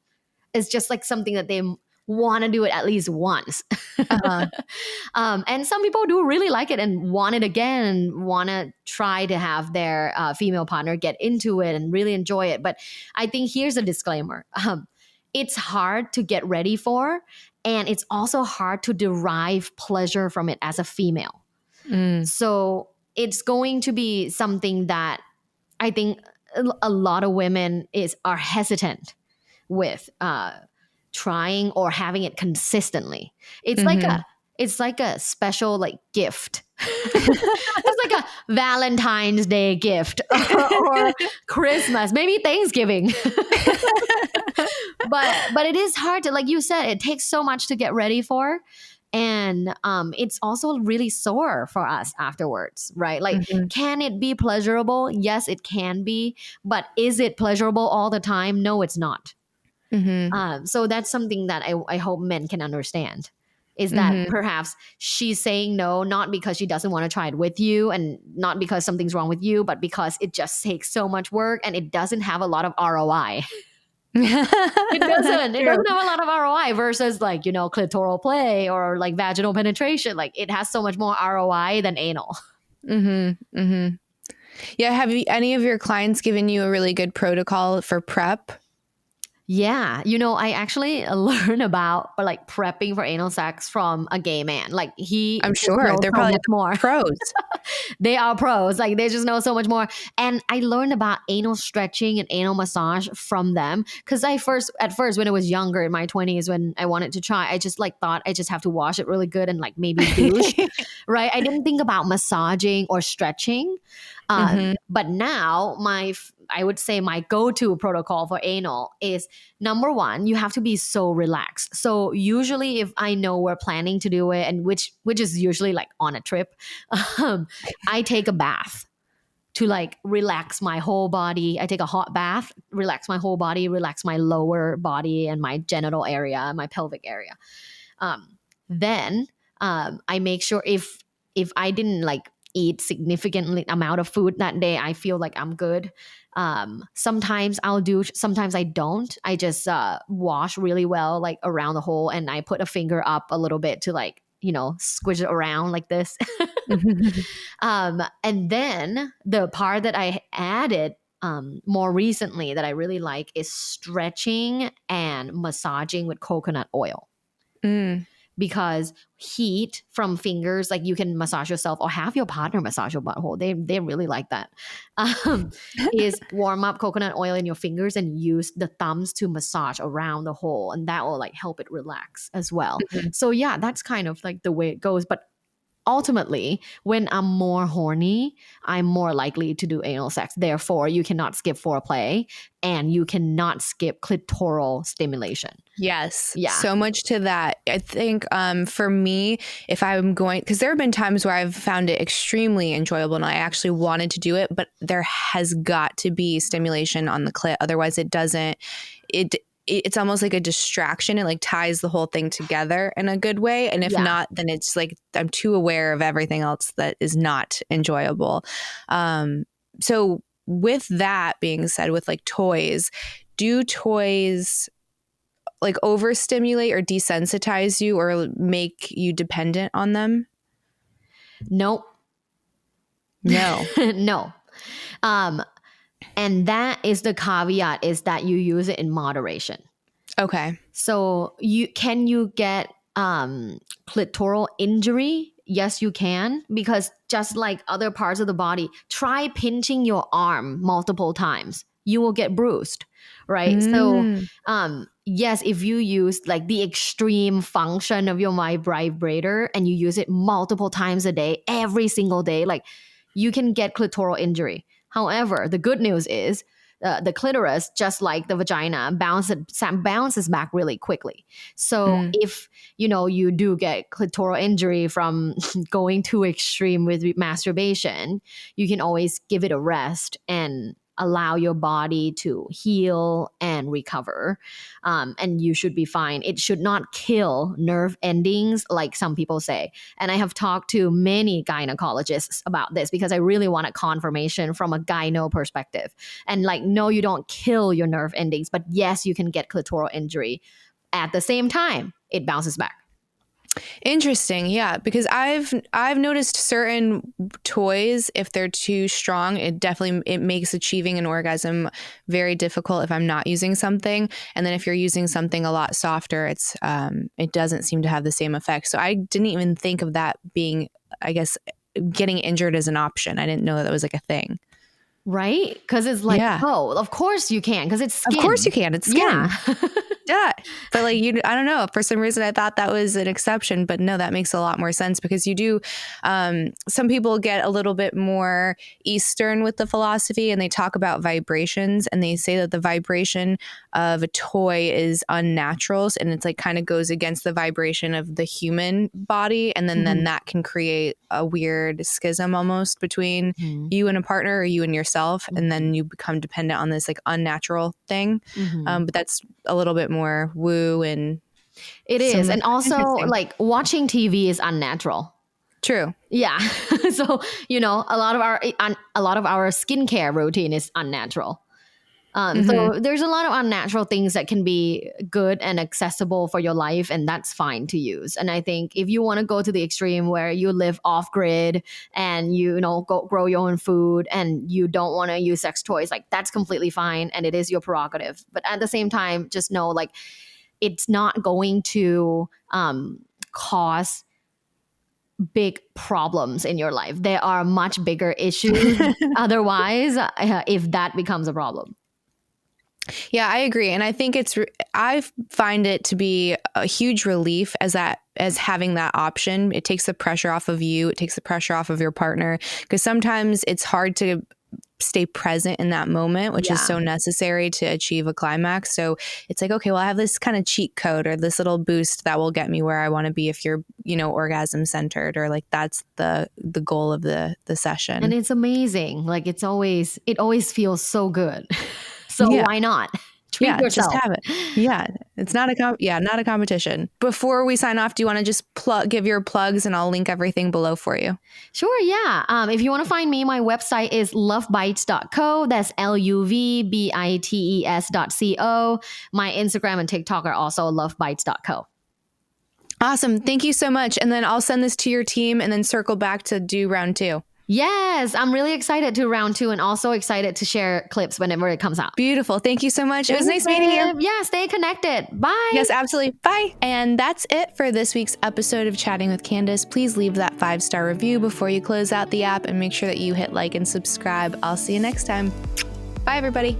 It's just like something that they want to do it at least once. And some people do really like it and want it again and want to try to have their female partner get into it and really enjoy it. But I think here's a disclaimer. It's hard to get ready for, and it's also hard to derive pleasure from it as a female. So it's going to be something that I think a lot of women are hesitant with trying or having it consistently. It's like a special like gift. It's like a Valentine's Day gift or Christmas, maybe Thanksgiving. But it is hard to, like you said, it takes so much to get ready for. And it's also really sore for us afterwards, right? Like, can it be pleasurable? Yes, it can be. But is it pleasurable all the time? No, it's not. So that's something that I hope men can understand, is that perhaps she's saying no, not because she doesn't want to try it with you and not because something's wrong with you, but because it just takes so much work and it doesn't have a lot of ROI. It doesn't have a lot of ROI versus like, clitoral play or like vaginal penetration. Like it has so much more ROI than anal. Yeah. Have any of your clients given you a really good protocol for prep? Yeah, you know, I actually learned about like prepping for anal sex from a gay man. Like he I'm just sure knows they're so probably much the more. pros. They are pros. Like they just know so much more. And I learned about anal stretching and anal massage from them. Cause at first, when I was younger in my 20s, when I wanted to try, I just like thought I just have to wash it really good and like maybe douche. Right. I didn't think about massaging or stretching. Hmm. But now I would say my go-to protocol for anal is number one, you have to be so relaxed. So usually if I know we're planning to do it and which is usually like on a trip, I take a bath to like relax my whole body. I take a hot bath, relax my whole body, relax my lower body and my genital area, my pelvic area. Then I make sure if I didn't like eat significantly amount of food that day, I feel like I'm good. Sometimes I'll do, sometimes I don't. I just wash really well, like around the hole, and I put a finger up a little bit to like, you know, squish it around like this. And then the part that I added more recently that I really like is stretching and massaging with coconut oil. Mm. Because heat from fingers, like you can massage yourself or have your partner massage your butthole. They really like that. Is warm up coconut oil in your fingers and use the thumbs to massage around the hole, and that will like help it relax as well. Mhm. So yeah, that's kind of like the way it goes. But ultimately, when I'm more horny, I'm more likely to do anal sex. Therefore, you cannot skip foreplay and you cannot skip clitoral stimulation. Yes, Yeah. so much to that. I think for me, if I'm going, because there have been times where I've found it extremely enjoyable and I actually wanted to do it, but there has got to be stimulation on the clit. Otherwise, it doesn't, it's almost like a distraction. It like ties the whole thing together in a good way. And if Yeah. not, then it's like I'm too aware of everything else that is not enjoyable. So with that being said, with like toys, do toys like overstimulate or desensitize you or make you dependent on them? Nope. No. No. And that is the caveat, is that you use it in moderation. Okay. So you get clitoral injury? Yes, you can, because just like other parts of the body, try pinching your arm multiple times. You will get bruised, right? So Mm. yes, if you use like the extreme function of your vibrator and you use it multiple times a day, every single day, like you can get clitoral injury. However, the good news is the clitoris, just like the vagina, bounces back really quickly. So Mm. if you do get clitoral injury from going too extreme with masturbation, you can always give it a rest and allow your body to heal and recover. And you should be fine. It should not kill nerve endings like some people say. And I have talked to many gynecologists about this because I really wanted confirmation from a gyno perspective. And like, no, you don't kill your nerve endings, but yes, you can get clitoral injury. At the same time, it bounces back. Interesting. Yeah, because I've noticed certain toys, if they're too strong, it makes achieving an orgasm very difficult if I'm not using something. And then if you're using something a lot softer, it doesn't seem to have the same effect. So I didn't even think of that being, I guess, getting injured as an option. I didn't know that was like a thing. Right? Because it's like, Yeah. oh, of course you can, because it's skin. Of course you can. It's skin. Yeah. Yeah. But like I don't know. For some reason I thought that was an exception, but no, that makes a lot more sense because you do, some people get a little bit more Eastern with the philosophy and they talk about vibrations and they say that the vibration of a toy is unnatural and it's like kind of goes against the vibration of the human body. And then that can create a weird schism almost between you and a partner or you and yourself. And then you become dependent on this like unnatural thing. But that's a little bit more woo and it is. And also interesting. like watching TV is unnatural. True. Yeah. So, a lot of our skincare routine is unnatural. So there's a lot of unnatural things that can be good and accessible for your life, and that's fine to use. And I think if you want to go to the extreme where you live off grid and you know go grow your own food and you don't want to use sex toys, like that's completely fine and it is your prerogative. But at the same time, just know like it's not going to cause big problems in your life. There are much bigger issues otherwise if that becomes a problem. Yeah, I agree. And I think I find it to be a huge relief as having that option. It takes the pressure off of you. It takes the pressure off of your partner, because sometimes it's hard to stay present in that moment, which is so necessary to achieve a climax. So it's like, okay, well, I have this kind of cheat code or this little boost that will get me where I want to be if you're, you know, orgasm centered, or like that's the goal of the session. And it's amazing. Like it always feels so good. So why not? Treat yourself. Just have it. Yeah. It's not a competition. Before we sign off, do you want to just give your plugs, and I'll link everything below for you? Sure. Yeah. If you want to find me, my website is lovebites.co. That's LUVBITES.co. My Instagram and TikTok are also lovebites.co. Awesome. Thank you so much. And then I'll send this to your team and then circle back to do round 2. Yes, I'm really excited to round 2 and also excited to share clips whenever it comes out. Beautiful. Thank you so much. It was nice meeting you. Yeah, stay connected. Bye. Yes, absolutely. Bye. And that's it for this week's episode of Chatting with Candice. Please leave that 5-star review before you close out the app, and make sure that you hit like and subscribe. I'll see you next time. Bye, everybody.